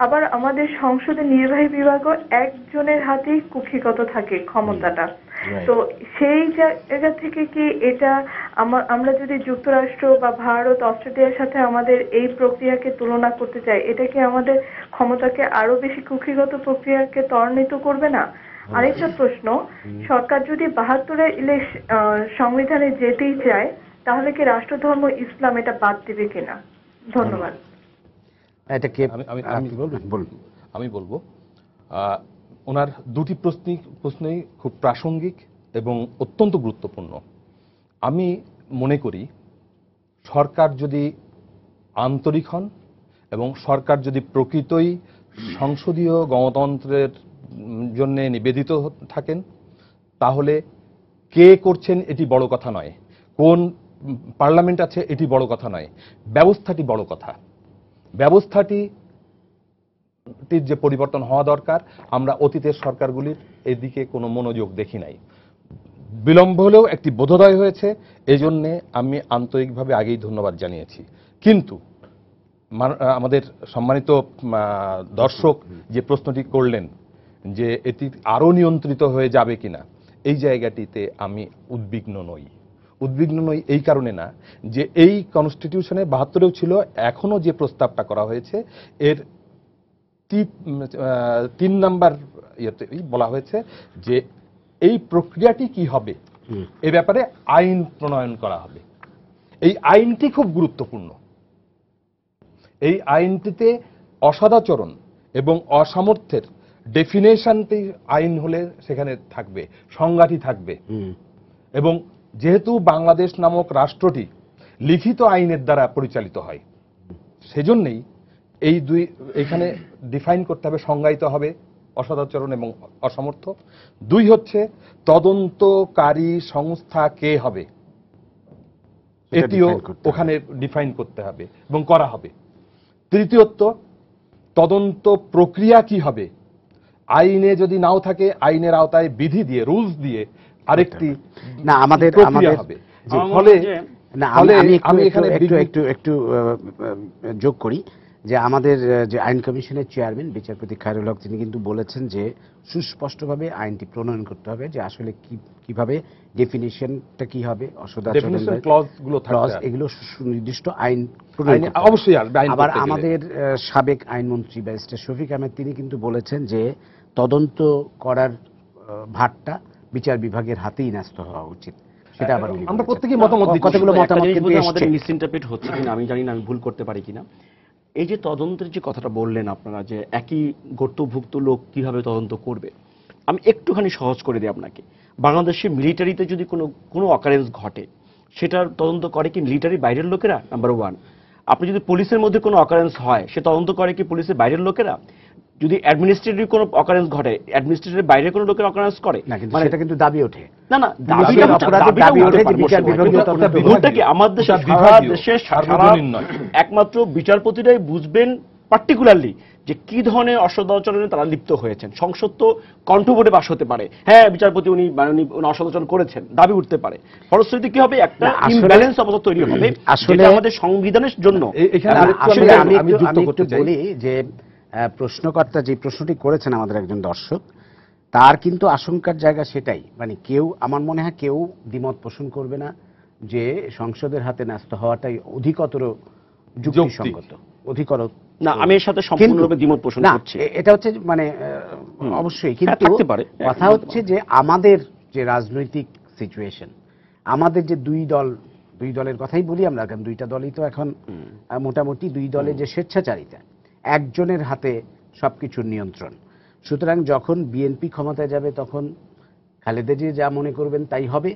আবার আমাদের সংসদের নির্বাহী বিভাগও একজনের হাতেই কুক্ষিগত থাকে ক্ষমতাটা। তো সেই জায়গা থেকে কি এটা আমরা যদি যুক্তরাষ্ট্র বা ভারত, অস্ট্রেলিয়ার সাথে আমাদের এই প্রক্রিয়াকে তুলনা করতে চাই, এটা কি আমাদের ক্ষমতাকে আরো বেশি কুক্ষিগত প্রক্রিয়াকে ত্বরান্বিত করবে না? আরেকটা প্রশ্ন, সরকার যদি ৭২-এর সংবিধানে যেতেই চায়, তাহলে কি রাষ্ট্রধর্ম ইসলাম এটা বাদ দিবে কিনা? ধন্যবাদ। আমি বলবো, ওনার দুটি প্রশ্নই খুব প্রাসঙ্গিক এবং অত্যন্ত গুরুত্বপূর্ণ। আমি মনে করি সরকার যদি আন্তরিক হন এবং সরকার যদি প্রকৃতই সংসদীয় গণতন্ত্রের জন্য নিবেদিত থাকেন, তাহলে কে করছেন এটি বড় কথা নয়, কোন পার্লামেন্ট আছে এটি বড় কথা নয়, ব্যবস্থাটি বড় কথা। ব্যবস্থাটির যে পরিবর্তন হওয়া দরকার, আমরা অতীতের সরকারগুলির এদিকে কোনো মনোযোগ দেখি নাই। বিলম্ব হলেও একটি বোধোদয় হয়েছে, এজন্য আমি আন্তরিকভাবে আগেই ধন্যবাদ জানিয়েছি। কিন্তু আমাদের সম্মানিত দর্শক যে প্রশ্নটি করলেন যে এটি আরো নিয়ন্ত্রিত হয়ে যাবে কিনা, এই জায়গাটিতে আমি উদ্বিগ্ন নই। উদ্বিগ্ন নই এই কারণে না যে এই কনস্টিটিউশনে 72-এও ছিল, এখনো যে প্রস্তাবটা করা হয়েছে এর 3 নাম্বার ইয়েতে বলা হয়েছে যে এই প্রক্রিয়াটি কি হবে, এ ব্যাপারে আইন প্রণয়ন করা হবে। এই আইনটি খুব গুরুত্বপূর্ণ। এই আইনটিতে অসদাচরণ এবং অসামর্থ্যের ডেফিনেশনটি আইন হলে সেখানে থাকবে, সংজ্ঞাটি থাকবে। এবং যেহেতু বাংলাদেশ নামক রাষ্ট্রটি লিখিত আইনের দ্বারা পরিচালিত হয়, সেজন্যই এই এখানে ডিফাইন করতে হবে, সংজ্ঞায়িত হবে অসদাচরণ এবং অসামর্থ্য। 2 হচ্ছে তদন্তকারী সংস্থা কে হবে, এটিও ওখানে ডিফাইন করতে হবে এবং করা হবে। তৃতীয়ত তদন্ত প্রক্রিয়া কি হবে, আইনে যদি নাও থাকে আইনের আওতায় বিধি দিয়ে, রুলস দিয়ে আরেকটি না আমাদের হবে। ফলে না আমি এখানে একটু যোগ করি যে আমাদের যে আইন কমিশনের চেয়ারম্যান বিচারপতি খায়রুল হক, তিনি কিন্তু বলেছেন যে সুস্পষ্টভাবে আইনটি প্রণয়ন করতে হবে, যে আসলে কিভাবে ডেফিনিশনটা কি হবে, অসদাচরণ ক্লজ এগুলো সুনির্দিষ্ট আইন প্রণয়ন অবশ্যই আসবে। আবার আমাদের সাবেক আইনমন্ত্রী ব্যারিস্টার শফিক আহমেদ, তিনি কিন্তু বলেছেন যে তদন্ত করার ভারটা বিচার বিভাগের হাতেই ন্যস্ত হওয়া উচিত। সেটা আবার আমরা প্রত্যেকেই মতামত কতগুলো মতামত কিন্তু আমাদের মিসইন্টারপ্রেট হচ্ছে কিনা আমি জানি না, আমি ভুল করতে পারি কিনা। এই যে তদন্তের যে কথাটা বললেন আপনারা, যে একই গর্তভুক্ত লোক কিভাবে তদন্ত করবে, আমি একটুখানি সহজ করে দিই আপনাকে। বাংলাদেশে মিলিটারিতে যদি কোনো অকারেন্স ঘটে, সেটার তদন্ত করে কি মিলিটারি বাইরের লোকেরা? নাম্বার 1। আপনি যদি পুলিশের মধ্যে কোনো অকারেন্স হয়, সে তদন্ত করে কি পুলিশের বাইরের লোকেরা? যদি অ্যাডমিনিস্ট্রেটিভ কোনো অকারেন্স ঘটে, অ্যাডমিনিস্ট্রেটিভ বাইরে কোনো লোকের অকারেন্স করে, মানে সেটা কিন্তু দাবি ওঠে। না না, দাবিটা ওঠে যে বিচার বিভাগীয় তদন্ত কি আমাদের দেশে, সারা দেশে একমাত্র বিচারপতিরাই বুঝবেন পার্টিকুলারলি যে কি ধরনের অসদাচরণে তারা লিপ্ত হয়েছেন। সংসদ তো কণ্ঠভোটে পাস হতে পারে, হ্যাঁ বিচারপতি উনি অসদাচরণ করেছেন, দাবি উঠতে পারে। ফলশ্রুতি কি হবে, একটা ইমব্যালেন্স অবস্থা তৈরি হবে, আসলে আমাদের সংবিধানের জন্য। আমি একটু বলি যে প্রশ্নকর্তা যে প্রশ্নটি করেছেন আমাদের একজন দর্শক, তার কিন্তু আশঙ্কার জায়গা সেটাই, মানে কেউ, আমার মনে হয় কেউ দ্বিমত পোষণ করবে না যে সংসদের হাতে ন্যস্ত হওয়াটাই অধিকতর যুক্তিসঙ্গত, অধিকতর না। আমি এর সাথে সম্পূর্ণরূপে দ্বিমত পোষণ করছি। এটা হচ্ছে মানে অবশ্যই, কিন্তু কথা হচ্ছে যে আমাদের যে রাজনৈতিক সিচুয়েশন, আমাদের যে দুই দলের কথাই বলি আমরা, কারণ দুইটা দলই তো এখন মোটামুটি, দুই দলের যে স্বেচ্ছাচারিতা, একজনের হাতে সবকিছুর নিয়ন্ত্রণ। সুতরাং যখন বিএনপি ক্ষমতায় যাবে তখন খালেদা জিয়া যা মনে করবেন তাই হবে,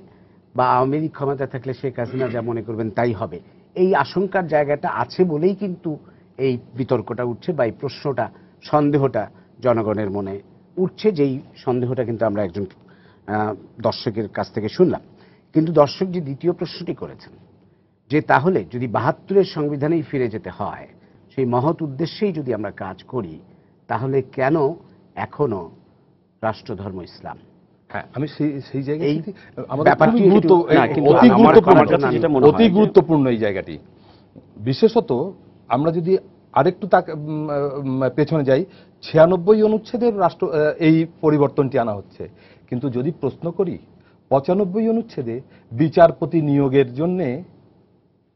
বা আওয়ামী লীগ ক্ষমতায় থাকলে শেখ হাসিনা যা মনে করবেন তাই হবে। এই আশঙ্কার জায়গাটা আছে বলেই কিন্তু এই বিতর্কটা উঠছে, বা এই প্রশ্নটা, সন্দেহটা জনগণের মনে উঠছে, যেই সন্দেহটা কিন্তু আমরা একজন দর্শকের কাছ থেকে শুনলাম। কিন্তু দর্শক যে দ্বিতীয় প্রশ্নটি করেছেন যে তাহলে যদি 72-এর সংবিধানেই ফিরে যেতে হয়, সেই মহৎ উদ্দেশ্যেই যদি আমরা কাজ করি, তাহলে কেন এখনো রাষ্ট্রধর্ম ইসলাম? হ্যাঁ, আমি সেই জায়গায় অতি গুরুত্বপূর্ণ এই জায়গাটি। বিশেষত আমরা যদি আরেকটু পেছনে যাই, 96 অনুচ্ছেদের এই পরিবর্তনটি আনা হচ্ছে। কিন্তু যদি প্রশ্ন করি, 95 অনুচ্ছেদে বিচারপতি নিয়োগের জন্য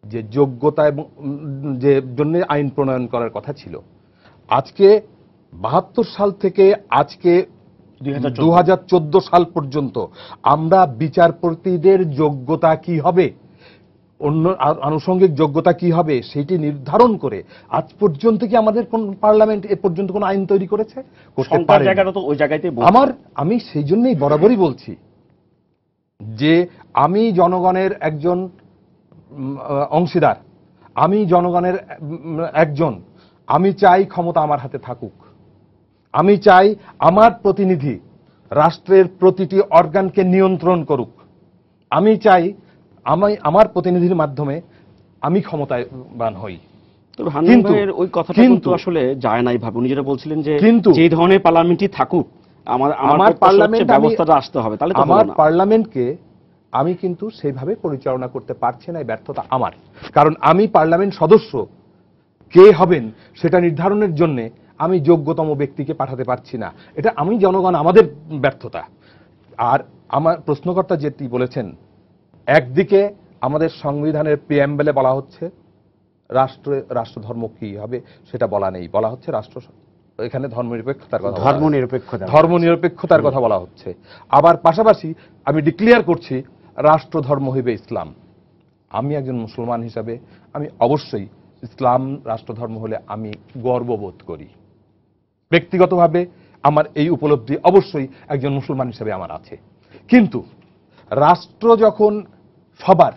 যে যোগ্যতা এবং যে জন্য আইন প্রণয়ন করার কথা ছিল, আজকে 72 সাল থেকে আজকে 2014 সাল পর্যন্ত আমরা বিচারপতিদের যোগ্যতা কি হবে, অন্য আনুষঙ্গিক যোগ্যতা কি হবে, সেটি নির্ধারণ করে আজ পর্যন্ত কি আমাদের কোন পার্লামেন্ট এ পর্যন্ত কোন আইন তৈরি করেছে? করতে পারে। আমি সেই জন্যই বরাবরই বলছি যে আমি জনগণের একজন অংশীদার, আমি জনগণের একজন, আমি চাই ক্ষমতা আমার হাতে থাকুক, আমি চাই আমার প্রতিনিধি রাষ্ট্রের প্রতিটি অর্গানকে নিয়ন্ত্রণ করুক, আমি চাই আমার প্রতিনিধির মাধ্যমে আমি ক্ষমতাবান হই। কিন্তু ওই কথাটা কিন্তু আসলে যায় না এইভাবে। উনি যেটা বলছিলেন যে যে ধরনের পার্লামেন্টই থাকুক, আমার পার্লামেন্ট ব্যবস্থাটা আসতে হবে, তাহলে আমার পার্লামেন্টকে আমি কিন্তু সেইভাবে পরিচালনা করতে পারছি না, এই ব্যর্থতা আমার। কারণ আমি পার্লামেন্ট সদস্য কে হবেন সেটা নির্ধারণের জন্য আমি যোগ্যতম ব্যক্তিকে পাঠাতে পারছি না। এটা আমি জনগণ, আমাদের ব্যর্থতা। আর আমার প্রশ্নকর্তা যেটি বলেছেন, একদিকে আমাদের সংবিধানের প্রিঅ্যাম্বলে বলা হচ্ছে রাষ্ট্রধর্ম কি হবে সেটা বলা নেই, বলা হচ্ছে এখানে ধর্মনিরপেক্ষতার কথা, ধর্মনিরপেক্ষতার কথা বলা হচ্ছে। আবার পাশাপাশি আমি ডিক্লেয়ার করছি রাষ্ট্রধর্ম হইবে ইসলাম। আমি একজন মুসলমান হিসাবে আমি অবশ্যই ইসলাম রাষ্ট্রধর্ম হলে আমি গর্ববোধ করি। ব্যক্তিগতভাবে আমার এই উপলব্ধি অবশ্যই একজন মুসলমান হিসেবে আমার আছে। কিন্তু রাষ্ট্র যখন সবার,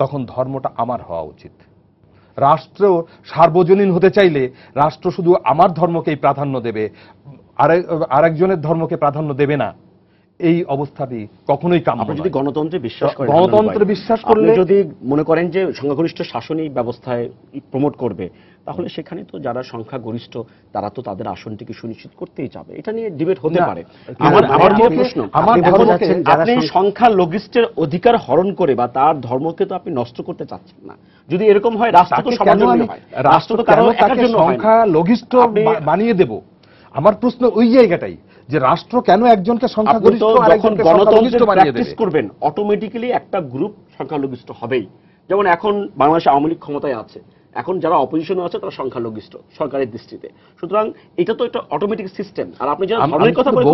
তখন ধর্মটা আমার হওয়া উচিত। রাষ্ট্র সার্বজনীন হতে চাইলে রাষ্ট্র শুধু আমার ধর্মকেই প্রাধান্য দেবে, আরেকজনের ধর্মকে প্রাধান্য দেবে না। এই অবস্থাটি কখনোই কাম্য নয়। আপনি যদি গণতন্ত্রে বিশ্বাস করেন, গণতন্ত্রে বিশ্বাস করলে, আপনি যদি মনে করেন যে সংখ্যাগরিষ্ঠ শাসনই ব্যবস্থায় প্রমোট করবে, তাহলে সেখানে তো যারা সংখ্যাগরিষ্ঠ তারা তো তাদের আসনটিকে সুনিশ্চিত করতেই যাবে। এটা নিয়ে ডিবেট হতে পারে। আমার প্রশ্ন, আপনি সংখ্যালঘিষ্ঠের অধিকার হরণ করে বা তার ধর্মকে তো আপনি নষ্ট করতে চাচ্ছেন না। যদি এরকম হয়, রাষ্ট্র তো সবার জন্য হয়, রাষ্ট্র তো কারো একার জন্য হয় না। সংখ্যালঘিষ্ঠ বানিয়ে দেব, আমার প্রশ্ন ওই জায়গাটাই যে রাষ্ট্র কেন একজনকে সংখ্যাগরিষ্ঠ আরেকজনকে সংখ্যালঘিষ্ঠ বানিয়ে দেবে? করবেন অটোমেটিক্যালি একটা গ্রুপ সংখ্যালঘিষ্ঠ হবেই। যেমন এখন বাংলাদেশে আওয়ামী লীগ ক্ষমতায় আছে, এখন যারা অপোজিশনে আছে তারা সংখ্যালঘিষ্ঠ সরকারের দৃষ্টিতে। সুতরাং এটা তো একটা অটোমেটিক সিস্টেম। আর আপনি যারা ধর্মের কথা বলেন,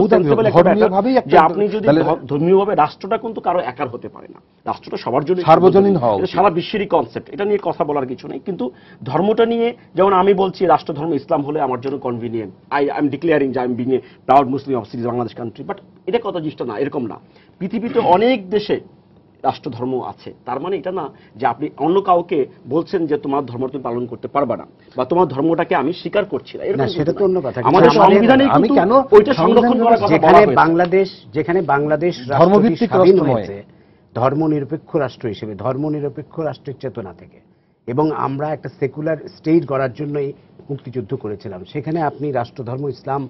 যে আপনি যদি ধর্মীয়ভাবে, রাষ্ট্রটা কিন্তু কারো একার হতে পারে না, রাষ্ট্রটা সবার জন্য সার্বজনীন হওয়া, সারা বিশ্বেরই কনসেপ্ট। এটা নিয়ে কথা বলার কিছু নেই। কিন্তু ধর্মটা নিয়ে, যেমন আমি বলছি রাষ্ট্রধর্ম ইসলাম হলে আমার জন্য কনভিনিয়েন্ট, আই এম ডিক্লেয়ারিং যে I am being a proud Muslim of Bangladesh country, but এটা কথা জিনিসটা না, এরকম না। পৃথিবীতে অনেক দেশে রাষ্ট্রধর্ম আছে, তার মানে এটা না যে আপনি অন্য কাউকে বলছেন যে তোমার ধর্ম তুমি পালন করতে পারবে না বা তোমার ধর্মটাকে আমি স্বীকার করছি না, এরকম সেটা তো অন্য কথা। আমাদের সংবিধানে আমি কেন ওইটা সংরক্ষণ করার কথা বলা হয়েছে। যেখানে বাংলাদেশ ধর্মভিত্তিক রাষ্ট্র হয়েছে, ধর্মনিরপেক্ষ রাষ্ট্র হিসেবে, ধর্মনিরপেক্ষ রাষ্ট্রের চেতনা থেকে, এবং আমরা একটা সেকুলার স্টেট গড়ার জন্যই মুক্তিযুদ্ধ করেছিলাম। সেখানে আপনি রাষ্ট্রধর্ম ইসলাম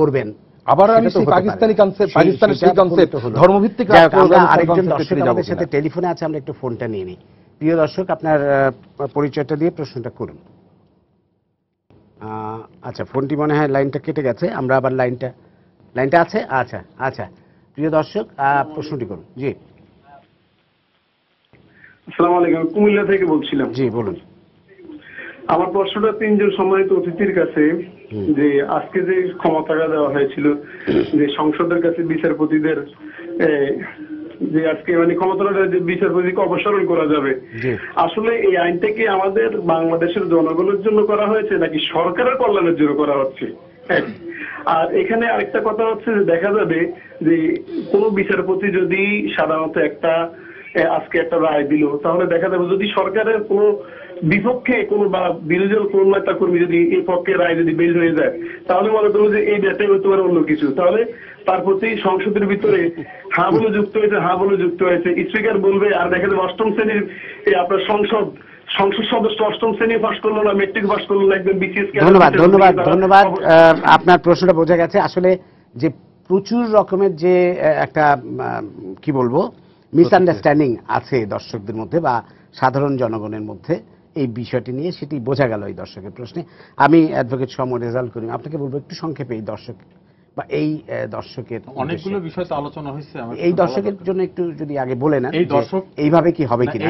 করবেন, আবার আমি সেই পাকিস্তানি কনসেপ্ট, পাকিস্তানের সেই কনসেপ্ট ধর্মভিত্তিক রাষ্ট্র। আরেকজন দর্শক আমাদের সাথে টেলিফোনে আছে, আমরা একটু ফোনটা নিয়ে নিই। প্রিয় দর্শক, আপনার পরিচয়টা দিয়ে প্রশ্নটা করুন। আচ্ছা, ফোনটি মনে হয় লাইনটা কেটে গেছে, আমরা আবার লাইনটা আছে। আচ্ছা আচ্ছা, প্রিয় দর্শক প্রশ্নটি করুন। জি, আসসালামু আলাইকুম, কুমিল্লা থেকে বলছিলাম। জি বলুন। আমার প্রশ্নটা তিনজন সম্মানিত অতিথির কাছে, যে আজকে যে ক্ষমতাটা দেওয়া হয়েছিল যে সংসদের কাছে বিচারপতিদের, যে আজকে মানে ক্ষমতাটা যে বিচারপতিকে অপসারণ করা যাবে, আসলে এই আইনটা কি আমাদের বাংলাদেশের জনগণের জন্য করা হয়েছে নাকি সরকারের কল্যাণের জন্য করা হচ্ছে? আর এখানে আরেকটা কথা হচ্ছে যে দেখা যাবে যে কোন বিচারপতি যদি সাধারণত আজকে একটা রায় দিল, তাহলে দেখা যাবে যদি সরকারের কোনো বিপক্ষে কোনো বা বিরোধী কোন নেতা কর্মী যদি এই পক্ষে রায় যদি বের হয়ে যায়, তাহলে মনে করবো যে এই ব্যাটাই হতে পারে অন্য কিছু। তাহলে তার প্রতি সংসদের ভিতরে হ্যাঁ বলে যুক্ত হয়েছে, স্পিকার বলবে, আর দেখা যাবে অষ্টম শ্রেণীর আপনার সংসদ সদস্য অষ্টম শ্রেণী পাস করলো না, মেট্রিক পাস করলো না, একদম বিসিএস। ধন্যবাদ। আপনার প্রশ্নটা বোঝা গেছে। আসলে যে প্রচুর রকমের যে একটা কি বলবো মিসআন্ডারস্ট্যান্ডিং আছে দর্শকদের মধ্যে বা সাধারণ জনগণের মধ্যে এই বিষয়টি নিয়ে, সেটি বোঝা গেল এই দর্শকের প্রশ্নে। আমি অ্যাডভোকেট সম রেজাল্ট করি, আপনাকে বলবো একটু সংক্ষেপে এই দর্শক বা এই দর্শকের অনেকগুলো বিষয় তো আলোচনা হয়েছে, এই দর্শকের জন্য একটু যদি আগে বলে নেন এইভাবে কি হবে কিনা।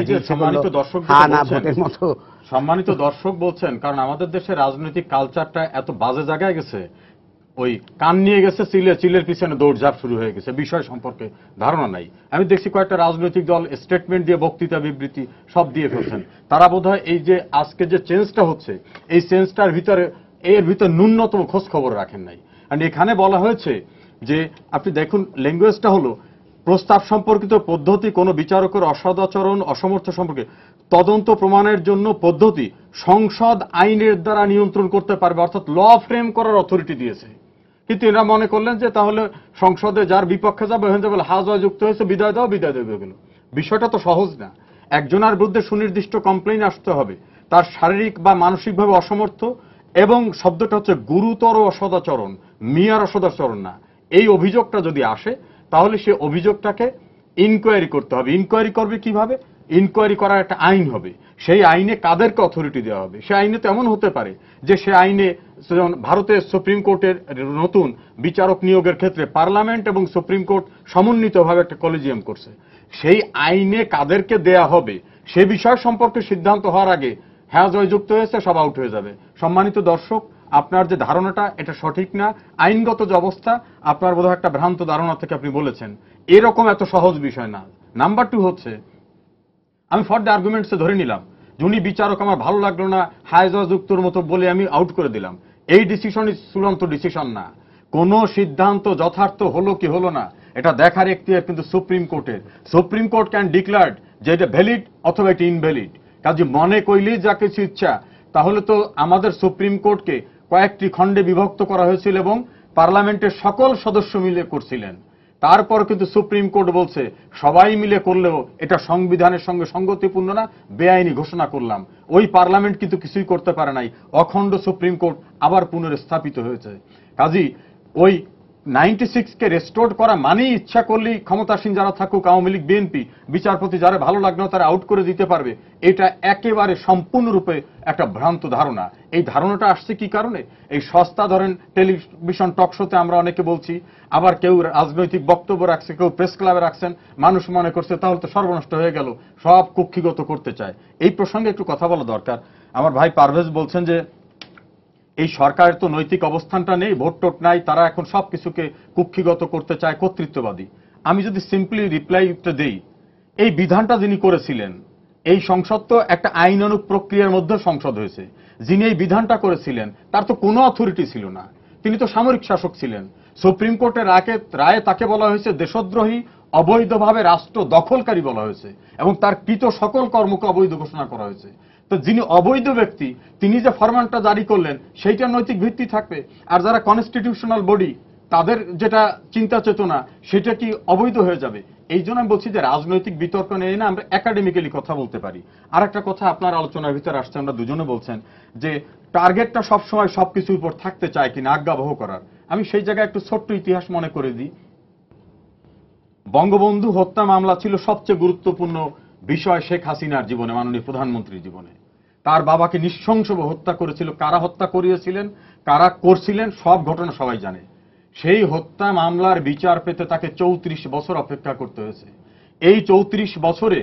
সম্মানিত দর্শক বলছেন, কারণ আমাদের দেশের রাজনৈতিক কালচারটা এত বাজে জায়গায় গেছে, ওই কান নিয়ে গেছে চিলের পিছনে দৌড়ঝাঁপ শুরু হয়ে গেছে, বিষয় সম্পর্কে ধারণা নাই। আমি দেখছি কয়েকটা রাজনৈতিক দল স্টেটমেন্ট দিয়ে, বক্তৃতা বিবৃতি সব দিয়ে ফেলছেন। তারা বোধহয় এই যে আজকে যে চেঞ্জটা হচ্ছে, এই চেঞ্জটার ভিতরে ন্যূনতম খোঁজ খবর রাখেন নাই। আর এখানে বলা হয়েছে যে আপনি দেখুন, ল্যাঙ্গুয়েজটা হলো প্রস্তাব সম্পর্কিত পদ্ধতি, কোনো বিচারকের অসদাচরণ অসমর্থ সম্পর্কে তদন্ত প্রমাণের জন্য পদ্ধতি সংসদ আইনের দ্বারা নিয়ন্ত্রণ করতে পারবে, অর্থাৎ ল ফ্রেম করার অথরিটি দিয়েছে। কিন্তু এরা মনে করলেন যে তাহলে সংসদে যার বিপক্ষে যাবে হয়ে যাবে, হাজয় যুক্ত হয়েছে, বিদায় দেবে গেল। বিষয়টা তো সহজ না। একজনের বিরুদ্ধে সুনির্দিষ্ট কমপ্লেইন আসতে হবে, তার শারীরিক বা মানসিকভাবে অসমর্থ, এবং শব্দটা হচ্ছে গুরুতর অসদাচরণ, মিয়ার অসদাচরণ না। এই অভিযোগটা যদি আসে, তাহলে সে অভিযোগটাকে ইনকোয়ারি করতে হবে। ইনকোয়ারি করবে কিভাবে? ইনকোয়ারি করার একটা আইন হবে, সেই আইনে কাদেরকে অথরিটি দেওয়া হবে? সে আইনে তো এমন হতে পারে যে সে আইনে যেমন ভারতের সুপ্রিম কোর্টের নতুন বিচারক নিয়োগের ক্ষেত্রে পার্লামেন্ট এবং সুপ্রিম কোর্ট সমন্বিতভাবে একটা কলেজিয়াম করছে, সেই আইনে কাদেরকে দেয়া হবে সে বিষয় সম্পর্কে সিদ্ধান্ত হওয়ার আগে হ্যাঁ জয়যুক্ত হয়েছে সব আউট হয়ে যাবে। সম্মানিত দর্শক, আপনার যে ধারণাটা এটা সঠিক না। আইনগত যে অবস্থা আপনার বোধহয় একটা ভ্রান্ত ধারণা থেকে আপনি বলেছেন, এরকম এত সহজ বিষয় না। নাম্বার 2 হচ্ছে, আমি ফর দ্য আর্গুমেন্টসে ধরে নিলাম যিনি বিচারক আমার ভালো লাগলো না, হায় জয়যুক্তর মতো বলে আমি আউট করে দিলাম। এই ডিসিশন চূড়ান্ত ডিসিশন না। কোন সিদ্ধান্ত যথার্থ হলো কি হলো না এটা দেখার এখতিয়ার কিন্তু সুপ্রিম কোর্টের। সুপ্রিম কোর্ট ক্যান ডিক্লার যে এটা ভ্যালিড অথবা এটা ইনভ্যালিড। কাজে মনে কইলেই যা কিছু ইচ্ছা, তাহলে তো আমাদের সুপ্রিম কোর্টকে কয়েকটি খণ্ডে বিভক্ত করা হয়েছিল এবং পার্লামেন্টের সকল সদস্য মিলে করছিলেন। তারপর কিন্তু সুপ্রিম কোর্ট বলছে সবাই মিলে করলেও এটা সংবিধানের সঙ্গে সঙ্গতিপূর্ণ না, বেআইনি ঘোষণা করলাম। ওই পার্লামেন্ট কিন্তু কিছুই করতে পারে নাই, অখণ্ড সুপ্রিম কোর্ট আবার পুনর্স্থাপিত হয়েছে। কাজী ওই 96 কে রেস্টোর করা মানেই ইচ্ছা করলেই ক্ষমতাসীন যারা থাকুক, আওয়ামী লীগ, বিএনপি, বিচারপতি যারা ভালো লাগলো তারা আউট করে দিতে পারবে, এটা একেবারে সম্পূর্ণরূপে একটা ভ্রান্ত ধারণা। এই ধারণাটা আসছে কি কারণে? এই সস্তা ধরেন টেলিভিশন টক শোতে আমরা অনেকে বলছি, আবার কেউ রাজনৈতিক বক্তব্য রাখছে, কেউ প্রেস ক্লাবে রাখছেন, মানুষ মনে করছে তাহলে তো সর্বনষ্ট হয়ে গেল, সব কুক্ষিগত করতে চায়। এই প্রসঙ্গে একটু কথা বলা দরকার। আমার ভাই পারভেজ বলছেন যে এই সরকারের তো নৈতিক অবস্থানটা নেই, ভোট টোট নাই, তারা এখন সবকিছুকে কুক্ষিগত করতে চায়, কর্তৃত্ববাদী। আমি যদি সিম্পলি রিপ্লাইটা দেই, এই বিধানটা যিনি করেছিলেন, এই সংসদ তো একটা আইনানুগ প্রক্রিয়ার মধ্যে সংসদ হয়েছে। যিনি এই বিধানটা করেছিলেন তার তো কোনো অথরিটি ছিল না, তিনি তো সামরিক শাসক ছিলেন। সুপ্রিম কোর্টের রায়ে তাকে বলা হয়েছে দেশদ্রোহী, অবৈধভাবে রাষ্ট্র দখলকারী বলা হয়েছে এবং তার কৃত সকল কর্মকে অবৈধ ঘোষণা করা হয়েছে। তো যিনি অবৈধ ব্যক্তি তিনি যে ফরমানটা জারি করলেন সেইটা নৈতিক ভিত্তি থাকবে, আর যারা কনস্টিটিউশনাল বডি তাদের যেটা চিন্তা চেতনা সেটা কি অবৈধ হয়ে যাবে? এই জন্য আমি বলছি যে রাজনৈতিক বিতর্ক নিয়ে না আমরা একাডেমিক্যালি কথা বলতে পারি। আর একটা কথা আপনার আলোচনার ভিতরে আসছে, আমরা দুজনে বলছেন যে টার্গেটটা সবসময় সবকিছুর উপর থাকতে চায় কিনা আজ্ঞাবহ করার। আমি সেই জায়গায় একটু ছোট্ট ইতিহাস মনে করে দিই। বঙ্গবন্ধু হত্যা মামলা ছিল সবচেয়ে গুরুত্বপূর্ণ বিষয় শেখ হাসিনার জীবনে, মাননীয় প্রধানমন্ত্রীর জীবনে। তার বাবাকে নৃশংসভাবে হত্যা করেছিল, কারা হত্যা করিয়েছিলেন, কারা করছিলেন সব ঘটনা সবাই জানে। সেই হত্যা মামলার বিচার পেতে তাকে 34 বছর অপেক্ষা করতে হয়েছে। এই 34 বছরে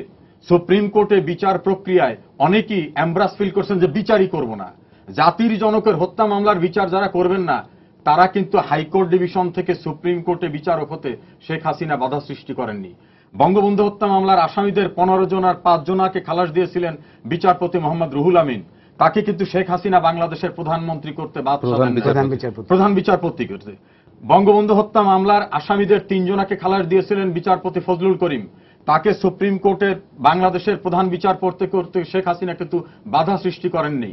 সুপ্রিম কোর্টে বিচার প্রক্রিয়ায় অনেকেই এমব্রাস ফিল করছেন যে বিচারই করব না। জাতির জনকের হত্যা মামলার বিচার যারা করবেন না তারা কিন্তু হাইকোর্ট ডিভিশন থেকে সুপ্রিম কোর্টে বিচারক হতে শেখ হাসিনা বাধা সৃষ্টি করেননি। বঙ্গবন্ধু হত্যা মামলার আসামিদের 15 জন আর 5 জনাকে খালাস দিয়েছিলেন বিচারপতি মোহাম্মদ রুহুল আমিন। তাকে কিন্তু শেখ হাসিনা বাংলাদেশের প্রধানমন্ত্রী করতে প্রধান বিচারপতি করতে। বঙ্গবন্ধু হত্যা মামলার আসামিদের 3 জনাকে খালাস দিয়েছিলেন বিচারপতি ফজলুল করিম। তাকে সুপ্রিম কোর্টের বাংলাদেশের প্রধান বিচারপতি করতে শেখ হাসিনা কিন্তু বাধা সৃষ্টি করেননি।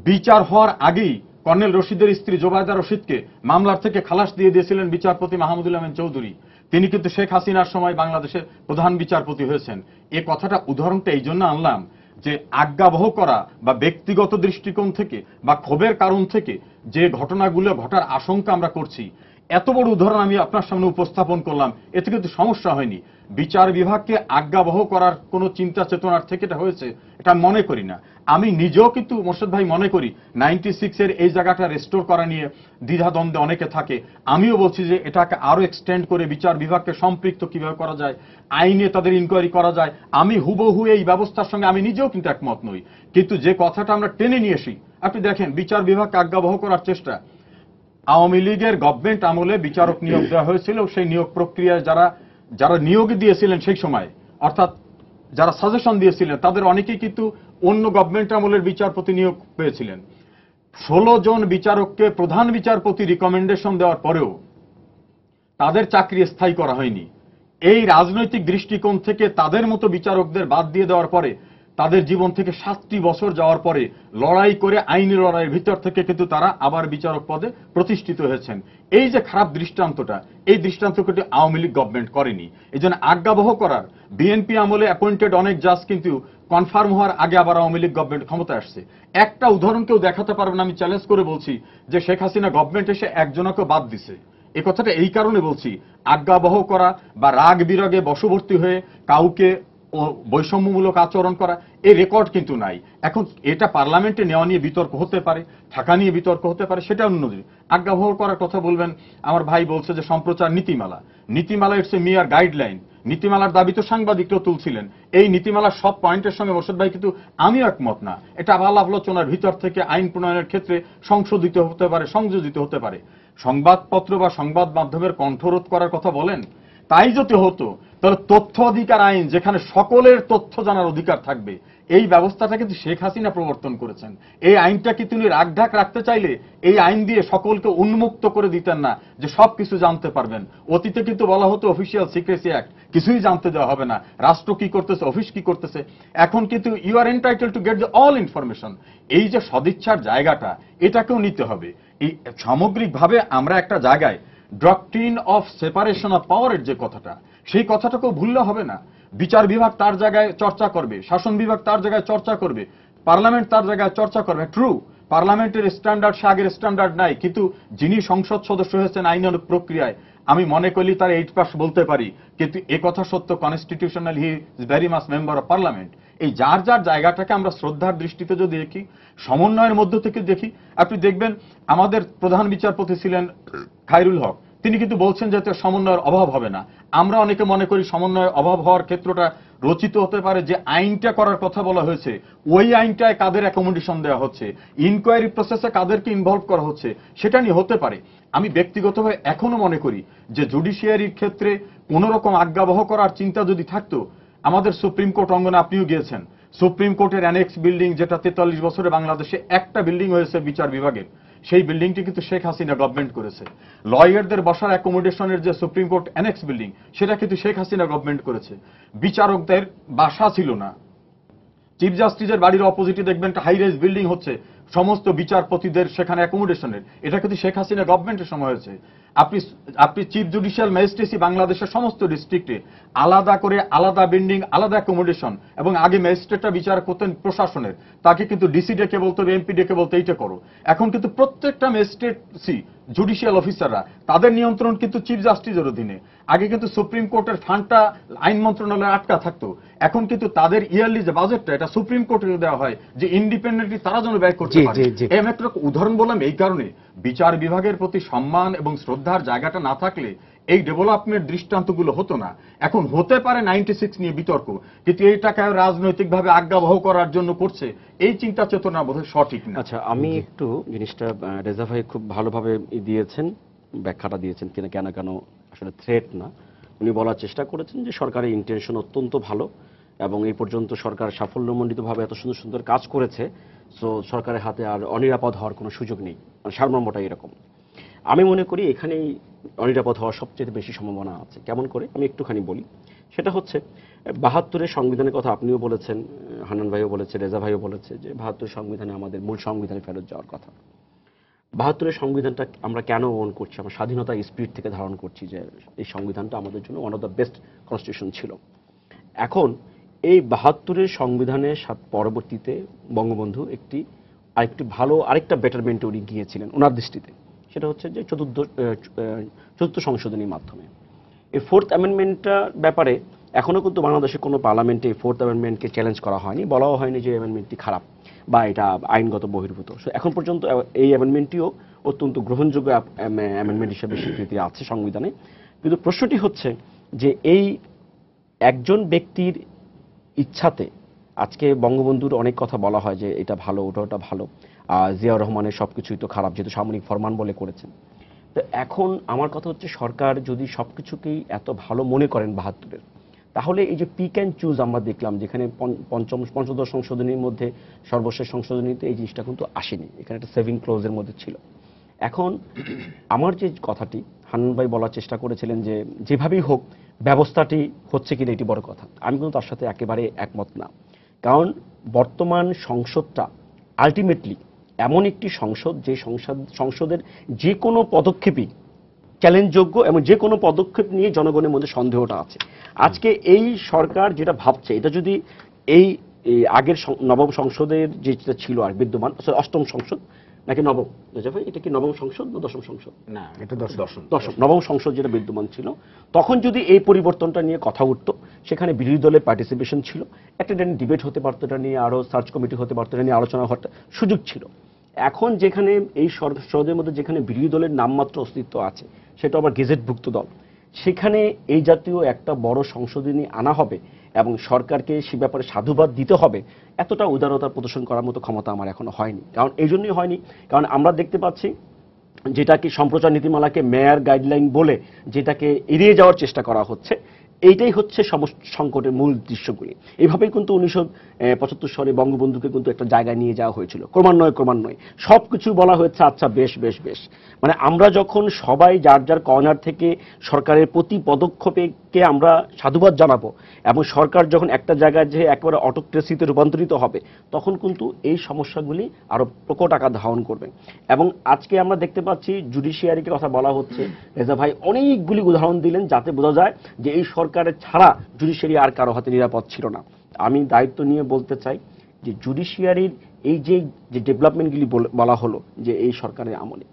বিচার হওয়ার আগেই কর্নেল রশিদের স্ত্রী জোবায়দা রশিদকে মামলার থেকে খালাস দিয়ে দিয়েছিলেন বিচারপতি মাহমুদুল আমিন চৌধুরী। তিনি কিন্তু শেখ হাসিনার সময় বাংলাদেশের প্রধান বিচারপতি হয়েছেন। এই কথাটা উদাহরণটা এই জন্য আনলাম যে আজ্ঞাবহ করা বা ব্যক্তিগত দৃষ্টিকোণ থেকে বা ক্ষোভের কারণ থেকে যে ঘটনাগুলো ঘটার আশঙ্কা আমরা করছি, এত বড় উদাহরণ আমি আপনার সামনে উপস্থাপন করলাম, এতে কিন্তু সমস্যা হয়নি। বিচার বিভাগকে আজ্ঞাবহ করার কোন চিন্তা চেতনার থেকে এটা হয়েছে এটা মনে করি না। আমি নিজেও কিন্তু মোর্শেদ ভাই মনে করি 96 এর এই জায়গাটা রেস্টোর করা নিয়ে দ্বিধাদ্বন্দ্বে অনেকে থাকে। আমিও বলছি যে এটাকে আরো এক্সটেন্ড করে বিচার বিভাগকে সম্পৃক্ত কিভাবে করা যায়, আইনে তাদের ইনকোয়ারি করা যায়। আমি হুবহু এই ব্যবস্থার সঙ্গে আমি নিজেও কিন্তু একমত নই, কিন্তু যে কথাটা আমরা টেনে নিয়ে আসি, আপনি দেখেন বিচার বিভাগকে আজ্ঞাবহ করার চেষ্টা। আওয়ামী লীগের গভর্নমেন্ট আমলে বিচারক নিয়োগ দেওয়া হয়েছিল, সেই নিয়োগ প্রক্রিয়ায় যারা নিয়োগ দিয়েছিলেন সেই সময়, অর্থাৎ যারা সাজেশন দিয়েছিলেন তাদের অনেকেই কিন্তু অন্য গভর্নমেন্ট আমলের বিচারপতি নিয়োগ পেয়েছিলেন। 16 জন বিচারককে প্রধান বিচারপতি রিকমেন্ডেশন দেওয়ার পরেও তাদের চাকরি স্থায়ী করা হয়নি। এই রাজনৈতিক দৃষ্টিকোণ থেকে তাদের মতো বিচারকদের বাদ দিয়ে দেওয়ার পরে তাদের জীবন থেকে 7টি বছর যাওয়ার পরে লড়াই করে আইনি লড়াইয়ের ভিতর থেকে কিন্তু তারা আবার বিচারক পদে প্রতিষ্ঠিত হয়েছেন। এই যে খারাপ দৃষ্টান্তটা, এই দৃষ্টান্তটি আওয়ামী লীগ গভর্নমেন্ট করেনি। এই জন্য আজ্ঞাবহ করার বিএনপি আমলে অ্যাপয়েন্টেড অনেক জাজ কিন্তু কনফার্ম হওয়ার আগে আবার আওয়ামী লীগ গভর্নমেন্ট ক্ষমতায় আসছে। একটা উদাহরণ কেউ দেখাতে পারবেন, আমি চ্যালেঞ্জ করে বলছি যে শেখ হাসিনা গভর্নমেন্ট এসে একজনকে বাদ দিছে, এ কথাটা এই কারণে বলছি, আজ্ঞাবহ করা বা রাগ বিরাগে বশবর্তী হয়ে কাউকে বৈষম্যমূলক আচরণ করা এই রেকর্ড কিন্তু নাই। এখন এটা পার্লামেন্টে নেওয়া নিয়ে বিতর্ক হতে পারে, থাকা নিয়ে বিতর্ক হতে পারে, সেটা অন্যদিকে। আজ্ঞাবহ করার কথা বলবেন, আমার ভাই বলছে যে সম্প্রচার নীতিমালা ইটস এ মিয়ার গাইডলাইন। নীতিমালার দাবি তো সাংবাদিকরাও তুলছিলেন। এই নীতিমালার সব পয়েন্টের সঙ্গে মোর্শেদ ভাই কিন্তু আমিও একমত না। এটা আলাপ আলোচনার ভিতর থেকে আইন প্রণয়নের ক্ষেত্রে সংশোধিত হতে পারে, সংযোজিত হতে পারে। সংবাদপত্র বা সংবাদ মাধ্যমের কণ্ঠরোধ করার কথা বলেন, তাই যদি হতো তাহলে তথ্য অধিকার আইন, যেখানে সকলের তথ্য জানার অধিকার থাকবে, এই ব্যবস্থাটা কিন্তু শেখ হাসিনা প্রবর্তন করেছেন। এই আইনটা কি তিনি রাখঢাক রাখতে চাইলে এই আইন দিয়ে সকলকে উন্মুক্ত করে দিতেন না যে সবকিছু জানতে পারবেন। অতীতে কিন্তু বলা হতো অফিসিয়াল সিক্রেসি অ্যাক্ট, কিছুই জানতে দেওয়া হবে না, রাষ্ট্র কি করতেছে, অফিস কি করতেছে। এখন কিন্তু you are entitle to get the all information. এই যে সদিচ্ছার জায়গাটা, এটাকেও নিতে হবে। এই সামগ্রিকভাবে আমরা একটা জায়গায় ডক্ট্রিন অফ সেপারেশন অফ পাওয়ারের যে কথাটা, সেই কথাটাকেও ভুললে হবে না। বিচার বিভাগ তার জায়গায় চর্চা করবে, শাসন বিভাগ তার জায়গায় চর্চা করবে, পার্লামেন্ট তার জায়গায় চর্চা করবে। ট্রু, পার্লামেন্টের স্ট্যান্ডার্ড সে আগের স্ট্যান্ডার্ড নাই, কিন্তু যিনি সংসদ সদস্য হয়েছেন আইনানুগ প্রক্রিয়ায়, আমি মনে করি তার 8 পাস বলতে পারি, কিন্তু এ কথা সত্য, constitutional he is very much member of parliament. এই যার যার জায়গাটাকে আমরা শ্রদ্ধার দৃষ্টিতে যদি দেখি, সমন্বয়ের মধ্য থেকে দেখি, আপনি দেখবেন আমাদের প্রধান বিচারপতি ছিলেন খায়রুল হক, তিনি কিন্তু বলছেন যে সমন্বয়ের অভাব হবে না। আমরা অনেকে মনে করি সমন্বয়ের অভাব হওয়ার ক্ষেত্রটা রচিত হতে পারে, যে আইনটা করার কথা বলা হয়েছে ওই আইনটায় কাদের অ্যাকোমোডেশন দেওয়া হচ্ছে, ইনকোয়ারি প্রসেসে কাদেরকে ইনভলভ করা হচ্ছে, সেটা নিয়ে হতে পারে। আমি ব্যক্তিগতভাবে এখনো মনে করি যে জুডিশিয়ারির ক্ষেত্রে কোন রকম আজ্ঞাবহ করার চিন্তা যদি থাকতো, আমাদের সুপ্রিম কোর্ট অঙ্গনে আপনিও গিয়েছেন, সুপ্রিম কোর্টের অ্যানেক্স বিল্ডিং, যেটা 43 বছরে বাংলাদেশে একটা বিল্ডিং হয়েছে বিচার বিভাগের, সেই বিল্ডিংটি কিন্তু শেখ হাসিনা গভর্নমেন্ট করেছে। লয়ারদের বসার অ্যাকোমোডেশনের যে সুপ্রিম কোর্ট অ্যানেক্স বিল্ডিং, সেটা কিন্তু শেখ হাসিনা গভর্নমেন্ট করেছে। বিচারকদের বাসা ছিল না, চিফ জাস্টিসের বাড়ির অপোজিটে দেখবেন একটা হাই রাইজ বিল্ডিং হচ্ছে সমস্ত বিচারপতিদের সেখানে অ্যাকোমোডেশনের, এটা কিন্তু শেখ হাসিনা গভর্নমেন্টের সময় হয়েছে। আপনি চিফ জুডিশিয়াল ম্যাজিস্ট্রেসি বাংলাদেশের সমস্ত ডিস্ট্রিক্টে আলাদা করে আলাদা বিল্ডিং, আলাদা অ্যাকোমোডেশন, এবং আগে ম্যাজিস্ট্রেটরা বিচার করতেন প্রশাসনের, তাকে কিন্তু ডিসি ডেকে বলতো, এমপি ডেকে বলতো এইটা করো। এখন কিন্তু প্রত্যেকটা ম্যাজিস্ট্রেটসি জুডিশিয়াল অফিসাররা, তাদের নিয়ন্ত্রণ কিন্তু চিফ জাস্টিসের অধীনে। আগে কিন্তু সুপ্রিম কোর্টের ফান্ডটা আইন মন্ত্রণালয়ে আটকা থাকতো, এখন কিন্তু তাদের ইয়ারলি যে বাজেটটা, এটা সুপ্রিম কোর্টে দেওয়া হয় যে ইন্ডিপেন্ডেন্টলি তারা যেন ব্যয় করতে পারে। আমি একটা উদাহরণ বললাম এই কারণে, বিচার বিভাগের প্রতি সম্মান এবং শ্রদ্ধার জায়গাটা না থাকলে এই ডেভেলপমেন্ট দৃষ্টান্তগুলো হতো না। এখন হতে পারে 96 নিয়ে বিতর্ক, কিন্তু এইটাকে রাজনৈতিকভাবে আজ্ঞাবহ করার জন্য করছে, এই চিন্তা চেতনা বোধহয় সঠিক না। আচ্ছা, আমি একটু জিনিসটা রেজা ভাই খুব ভালোভাবে দিয়েছেন, ব্যাখ্যাটা দিয়েছেন কিনা, কেন আসলে থ্রেট না। উনি বলার চেষ্টা করেছেন যে সরকারের ইন্টেনশন অত্যন্ত ভালো এবং এই পর্যন্ত সরকার সাফল্যমণ্ডিতভাবে এত সুন্দর সুন্দর কাজ করেছে, সো সরকারের হাতে আর অনিরাপদ হওয়ার কোনো সুযোগ নেই, মানে সারমর্মটা এরকম। আমি মনে করি এখানেই অনিরাপদ হওয়ার সবচেয়ে বেশি সম্ভাবনা আছে। কেমন করে আমি একটুখানি বলি, সেটা হচ্ছে 72-এর সংবিধানের কথা আপনিও বলেছেন, হান্নান ভাইও বলেছে, রেজা ভাইও বলেছে যে 72 সংবিধানে আমাদের মূল সংবিধানে ফেরত যাওয়ার কথা। 72-এর সংবিধানটা আমরা কেন ওন করছি? আমরা স্বাধীনতার স্পিরিট থেকে ধারণ করছি যে এই সংবিধানটা আমাদের জন্য one of the best constitution ছিল। এখন এই 72-এর সংবিধানের পরবর্তীতে বঙ্গবন্ধু আরেকটি ভালো আরেকটা বেটারমেন্টে উনি গিয়েছিলেন ওনার দৃষ্টিতে, সেটা হচ্ছে যে চতুর্থ সংশোধনীর মাধ্যমে। এই 4th অ্যামেন্ডমেন্টটার ব্যাপারে এখনো কিন্তু বাংলাদেশের কোনো পার্লামেন্টে 4th অ্যামেন্ডমেন্টকে চ্যালেঞ্জ করা হয়নি, বলাও হয়নি যে অ্যামেন্ডমেন্টটি খারাপ বা এটা আইনগত বহির্ভূত। এখন পর্যন্ত এই অ্যামেন্ডমেন্টটিও অত্যন্ত গ্রহণযোগ্য অ্যামেন্ডমেন্ট হিসেবে স্বীকৃতি আছে সংবিধানে। কিন্তু প্রশ্নটি হচ্ছে যে এই একজন ব্যক্তির ইচ্ছাতে, আজকে বঙ্গবন্ধুর অনেক কথা বলা হয় যে এটা ভালো, ওটা ভালো, জিয়াউর রহমানের সবকিছুই তো খারাপ, যেহেতু সামরিক ফরমান বলে করেছেন। তো এখন আমার কথা হচ্ছে, সরকার যদি সবকিছুকেই এত ভালো মনে করেন 72-এর, তাহলে এই যে পিক অ্যান্ড চুজ আমরা দেখলাম, যেখানে পঞ্চদশ সংশোধনীর মধ্যে সর্বশেষ সংশোধনীতে এই জিনিসটা কিন্তু আসেনি, এখানে একটা সেভিং ক্লোজের মধ্যে ছিল। এখন আমার যে কথাটি হান্নান ভাই বলার চেষ্টা করেছিলেন যে যেভাবেই হোক ব্যবস্থাটি হচ্ছে কিনা এটি বড় কথা, আমি কিন্তু তার সাথে একেবারে একমত না। কারণ বর্তমান সংসদটা আলটিমেটলি এমন একটি সংসদ, যে সংসদের যে কোনো পদক্ষেপই চ্যালেঞ্জযোগ্য এবং যে কোনো পদক্ষেপ নিয়ে জনগণের মধ্যে সন্দেহটা আছে। আজকে এই সরকার যেটা ভাবছে, এটা যদি এই এই আগের নবম সংসদের যেটা ছিল আর বিদ্যমান, অষ্টম সংসদ নাকি নবম, এটা কি নবম সংসদ না দশম সংসদ? না, এটা দশম। নবম সংসদ যেটা বিদ্যমান ছিল, তখন যদি এই পরিবর্তনটা নিয়ে কথা উঠত, সেখানে বিরোধী দলের পার্টিসিপেশন ছিল, একটা ডিবেট হতে পারতো, এটা নিয়ে আরো সার্চ কমিটি হতে পারতো, এটা নিয়ে আলোচনা হওয়ার সুযোগ ছিল। এখন যেখানে এই সংসদের মধ্যে যেখানে বিরোধী দলের নামমাত্র অস্তিত্ব আছে, সেটা আবার গেজেটভুক্ত দল, সেখানে এই জাতীয় একটা বড় সংশোধনী আনা হবে এবং সরকারকে সে ব্যাপারে সাধুবাদ দিতে হবে, এতটা উদারতা প্রদর্শন করার মতো ক্ষমতা আমার এখনো হয়নি। কারণ এই জন্যই হয়নি, কারণ আমরা দেখতে পাচ্ছি যেটাকে সম্প্রচার নীতিমালাকে মেয়ার গাইডলাইন বলে যেটাকে এড়িয়ে যাওয়ার চেষ্টা করা হচ্ছে, এইটাই হচ্ছে সংকটের মূল দৃশ্যগুলি। এইভাবেই কিন্তু 1975 সালে বঙ্গবন্ধুকে কিন্তু একটা জায়গায় নিয়ে যাওয়া হয়েছিল, ক্রমান্বয়ে সবকিছু বলা হয়েছে আচ্ছা বেশ বেশ বেশ, মানে আমরা যখন সবাই যার যার কর্নার থেকে সরকারের প্রতি পদক্ষেপকে আমরা সাধুবাদ জানাবো এবং সরকার যখন একটা জায়গায় যে একেবারে অটোক্রেসিতে রূপান্তরিত হবে, তখন কিন্তু এই সমস্যাগুলি আরো প্রকট আকার ধারণ করবে। এবং আজকে আমরা দেখতে পাচ্ছি জুডিশিয়ারিকে কথা বলা হচ্ছে, রেজা ভাই অনেকগুলি উদাহরণ দিলেন যাতে বোঝা যায় যে এই সরকারের ছাড়া জুডিশিয়ারি আর কারো হাতে নিরাপদ ছিল না। আমি দায়িত্ব নিয়ে বলতে চাই যে জুডিশিয়ারির এই যে ডেভেলপমেন্টগুলি বলা হলো যে এই সরকারের আমলে,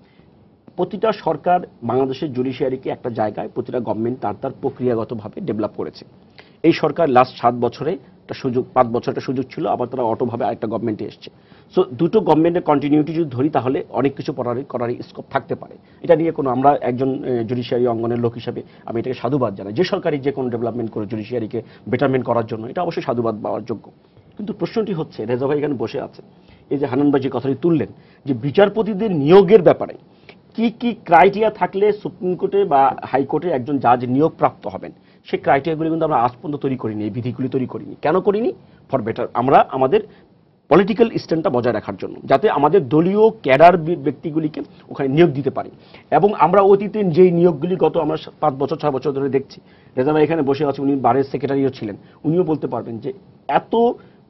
প্রতিটা সরকার বাংলাদেশের জুডিশিয়ারিকে একটা জায়গায় প্রতিটা গভর্নমেন্ট তার প্রক্রিয়াগতভাবে ডেভেলপ করেছে। এই সরকার লাস্ট 7 বছরে একটা সুযোগ, 5 বছর একটা সুযোগ ছিল, আবার তারা অটোভাবে আরেকটা গভর্নমেন্টে এসছে। সো দুটো গভর্নমেন্টের কন্টিনিউটি যদি ধরি, তাহলে অনেক কিছু করার স্কোপ থাকতে পারে। এটা নিয়ে কোনো, আমরা একজন জুডিশিয়ারি অঙ্গনের লোক হিসেবে আমি এটাকে সাধুবাদ জানাই। যে সরকারই যে কোনো ডেভেলপমেন্ট করে জুডিশিয়ারিকে বেটারমেন্ট করার জন্য, এটা অবশ্যই সাধুবাদ পাওয়ার যোগ্য। কিন্তু প্রশ্নটি হচ্ছে, রেজা ভাই এখানে বসে আছে, এই যে হান্নান ভাই যে কথাটি তুললেন যে বিচারপতিদের নিয়োগের ব্যাপারে কি কি ক্রাইটেরিয়া থাকলে সুপ্রিম কোর্টে বা হাইকোর্টে একজন জাজ নিয়োগপ্রাপ্ত হবেন, সেই ক্রাইটেরিয়াগুলি কিন্তু আমরা আজ পর্যন্ত তৈরি করিনি, এই বিধিগুলি তৈরি করিনি। কেন করিনি? ফর বেটার, আমরা আমাদের পলিটিক্যাল স্ট্যান্ডটা বজায় রাখার জন্য, যাতে আমাদের দলীয় ক্যাডার ব্যক্তিগুলিকে ওখানে নিয়োগ দিতে পারি। এবং আমরা অতীতে যেই নিয়োগগুলি গত আমরা 5 বছর 6 বছর ধরে দেখছি, রেজা ভাই এখানে বসে আছে, উনি বারের সেক্রেটারিও ছিলেন, উনিও বলতে পারবেন যে এত,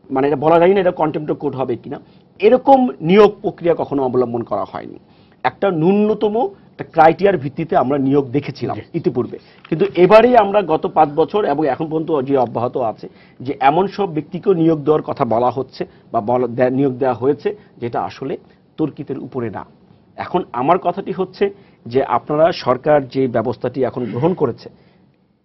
মানে এটা বলা যায় না এটা কন্টেম্প্ট অফ কোর্ট হবে কিনা, এরকম নিয়োগ প্রক্রিয়া কখনো অবলম্বন করা হয়নি। একটা ন্যূনতম একটা ক্রাইটেরিয়ার ভিত্তিতে আমরা নিয়োগ দেখেছিলাম ইতিপূর্বে, কিন্তু এবারেই আমরা গত 5 বছর এবং এখন পর্যন্ত যে অব্যাহত আছে, যে এমন সব ব্যক্তিকেও নিয়োগ দেওয়ার কথা বলা হচ্ছে বা নিয়োগ দেওয়া হয়েছে যেটা আসলে তর্কিতের উপরে না। এখন আমার কথাটি হচ্ছে যে আপনারা সরকার যে ব্যবস্থাটি এখন গ্রহণ করেছে,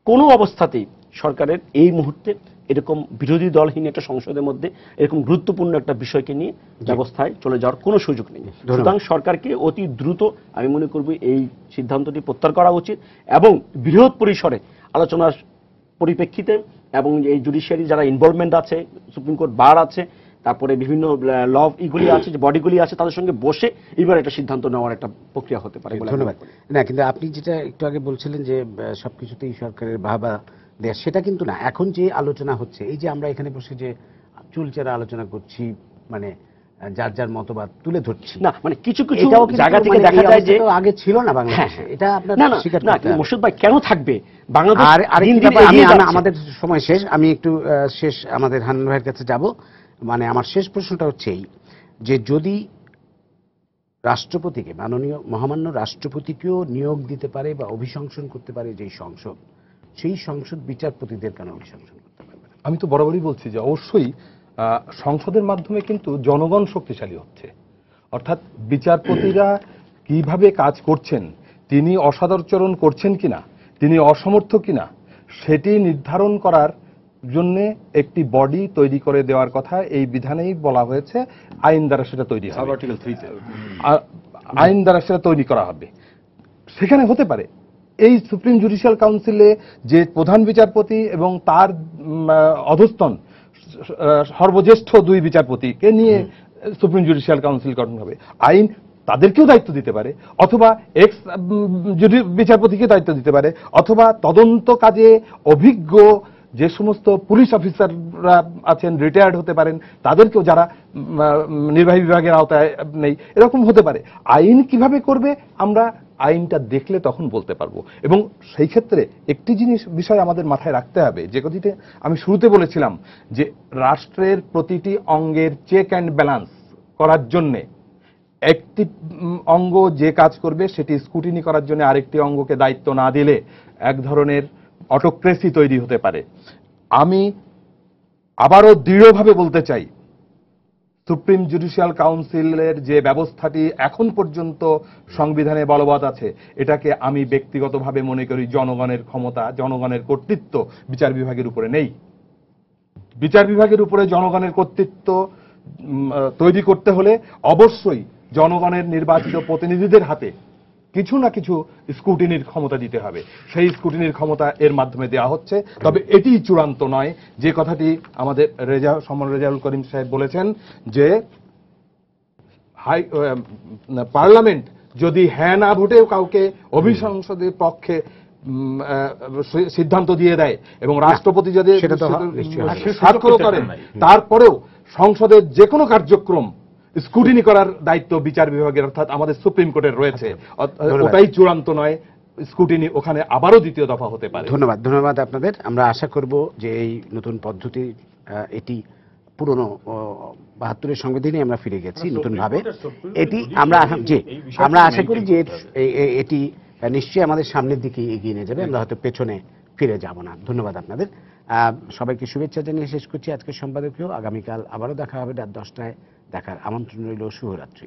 কোনো অবস্থাতেই সরকারের এই মুহূর্তে এরকম বিরোধী দলহীন একটা সংসদের মধ্যে এরকম গুরুত্বপূর্ণ একটা বিষয়কে নিয়ে ব্যবস্থায় চলে যাওয়ার কোনো সুযোগ নেই। সুতরাং সরকারকে অতি দ্রুত আমি মনে করব এই সিদ্ধান্তটি প্রত্যাহার করা উচিত এবং বৃহৎ পরিসরে আলোচনার পরিপ্রেক্ষিতে এবং এই জুডিশিয়ারি যারা ইনভলভমেন্ট আছে, সুপ্রিম কোর্ট বার আছে, তারপরে বিভিন্ন ল ইগুলি আছে, যে বডিগুলি আছে, তাদের সঙ্গে বসে এবার একটা সিদ্ধান্ত নেওয়ার একটা প্রক্রিয়া হতে পারে। ধন্যবাদ। না, কিন্তু আপনি যেটা একটু আগে বলছিলেন যে সবকিছুতেই সরকারের ভাবা দেয়া, সেটা কিন্তু না। এখন যে আলোচনা হচ্ছে, এই যে আমরা এখানে বসে যে চুলচেরা আলোচনা করছি, মানে যার যার মতবাদ তুলে ধরছি, না মানে কিছু কিছু জায়গা থেকে দেখা যায় যে আগে ছিল না বাংলাদেশে, এটা আপনার স্বীকার করতে হবে। মোর্শেদ ভাই কেন থাকবে বাংলাদেশ? আর আমাদের সময় শেষ, আমি একটু শেষ আমাদের হান্নান ভাইয়ের কাছে যাব। মানে আমার শেষ প্রশ্নটা হচ্ছে এই, যে যদি রাষ্ট্রপতিকে, মাননীয় মহামান্য রাষ্ট্রপতিকেও নিয়োগ দিতে পারে বা অভিশংসন করতে পারে যে সংসদ, সেই সংসদ বিচারপতিদের কেন অভিশংসন করতে পারবে না? আমি তো বরাবরই বলছি যে অবশ্যই সংসদের মাধ্যমে কিন্তু জনগণ শক্তিশালী হচ্ছে। অর্থাৎ বিচারপতিরা কিভাবে কাজ করছেন, তিনি অসদাচরণ করছেন কিনা, তিনি অসমর্থ কিনা, সেটি নির্ধারণ করার জন্য একটি বডি তৈরি করে দেওয়ার কথা এই বিধানেই বলা হয়েছে। আইন দ্বারা সেটা তৈরি হবে, আর্টিকেল 3 তে আইন দ্বারা সেটা তৈরি করা হবে। সেখানে হতে পারে এই সুপ্রিম জুডিশিয়াল কাউন্সিলে যে প্রধান বিচারপতি এবং তার অধস্তন সর্বজ্যেষ্ঠ 2 বিচারপতিকে নিয়ে সুপ্রিম জুডিশিয়াল কাউন্সিল গঠন হবে। আইন তাদেরকেও দায়িত্ব দিতে পারে, অথবা এক্স বিচারপতিকে দায়িত্ব দিতে পারে, অথবা তদন্ত কাজে অভিজ্ঞ যে সমস্ত পুলিশ অফিসাররা আছেন, রিটায়ার্ড হতে পারেন, তাদেরকেও, যারা নির্বাহী বিভাগের আওতায় নেই, এরকম হতে পারে। আইন কিভাবে করবে আমরা আইনটা দেখলে তখন বলতে পারবো। এবং সেই ক্ষেত্রে একটি বিষয় আমাদের মাথায় রাখতে হবে, যে কথাটি আমি শুরুতে বলেছিলাম, যে রাষ্ট্রের প্রতিটি অঙ্গের চেক অ্যান্ড ব্যালেন্স করার জন্যে একটি অঙ্গ যে কাজ করবে সেটি স্ক্রুটিনি করার জন্য আরেকটি অঙ্গকে দায়িত্ব না দিলে এক ধরনের অটোক্রেসি তৈরি হতে পারে। আমি আবারও দৃঢ়ভাবে বলতে চাই, সুপ্রিম জুডিশিয়াল কাউন্সিলের যে ব্যবস্থাটি এখন পর্যন্ত সংবিধানে বলবৎ আছে, এটাকে আমি ব্যক্তিগতভাবে মনে করি জনগণের ক্ষমতা, জনগণের কর্তৃত্ব বিচার বিভাগের উপরে নেই। বিচার বিভাগের উপরে জনগণের কর্তৃত্ব তৈরি করতে হলে অবশ্যই জনগণের নির্বাচিত প্রতিনিধিদের হাতে কিছু না কিছু স্ক্রুটিনির ক্ষমতা দিতে হবে। সেই স্ক্রুটিনির ক্ষমতা এর মাধ্যমে দেওয়া হচ্ছে। তবে এটি চূড়ান্ত নয়। যে কথাটি আমাদের সম্মান রেজাউল করিম সাহেব বলেছেন যে পার্লামেন্ট যদি হ্যাঁ না ভোটেও কাউকে অভিসংসদের পক্ষে সিদ্ধান্ত দিয়ে দেয় এবং রাষ্ট্রপতি যদি স্বাক্ষর করেন, তারপরেও সংসদের যে কোনো কার্যক্রম স্ক্রুটিনি করার দায়িত্ব বিচার বিভাগের, অর্থাৎ আমাদের সুপ্রিম কোর্টের রয়েছে। ওটাই চূড়ান্ত নয়, স্ক্রুটিনি ওখানে আবারও দ্বিতীয় দফা হতে পারে। ধন্যবাদ আপনাদের। আমরা আশা করব যে এই নতুন পদ্ধতি, এটি পুরনো ৭২-এর সংবিধানে আমরা ফিরে গেছি নতুন ভাবে। এটি আমরা আশা করি যে এটি নিশ্চয়ই আমাদের সামনের দিকে এগিয়ে নিয়ে যাবে, আমরা হয়তো পেছনে ফিরে যাব না। ধন্যবাদ আপনাদের সবাইকে, শুভেচ্ছা জানিয়ে শেষ করছি আজকের সম্পাদকীয়। আগামীকাল আবারও দেখা হবে রাত 10টায়। দেখার আমন্ত্রণ রইল। শুভরাত্রি।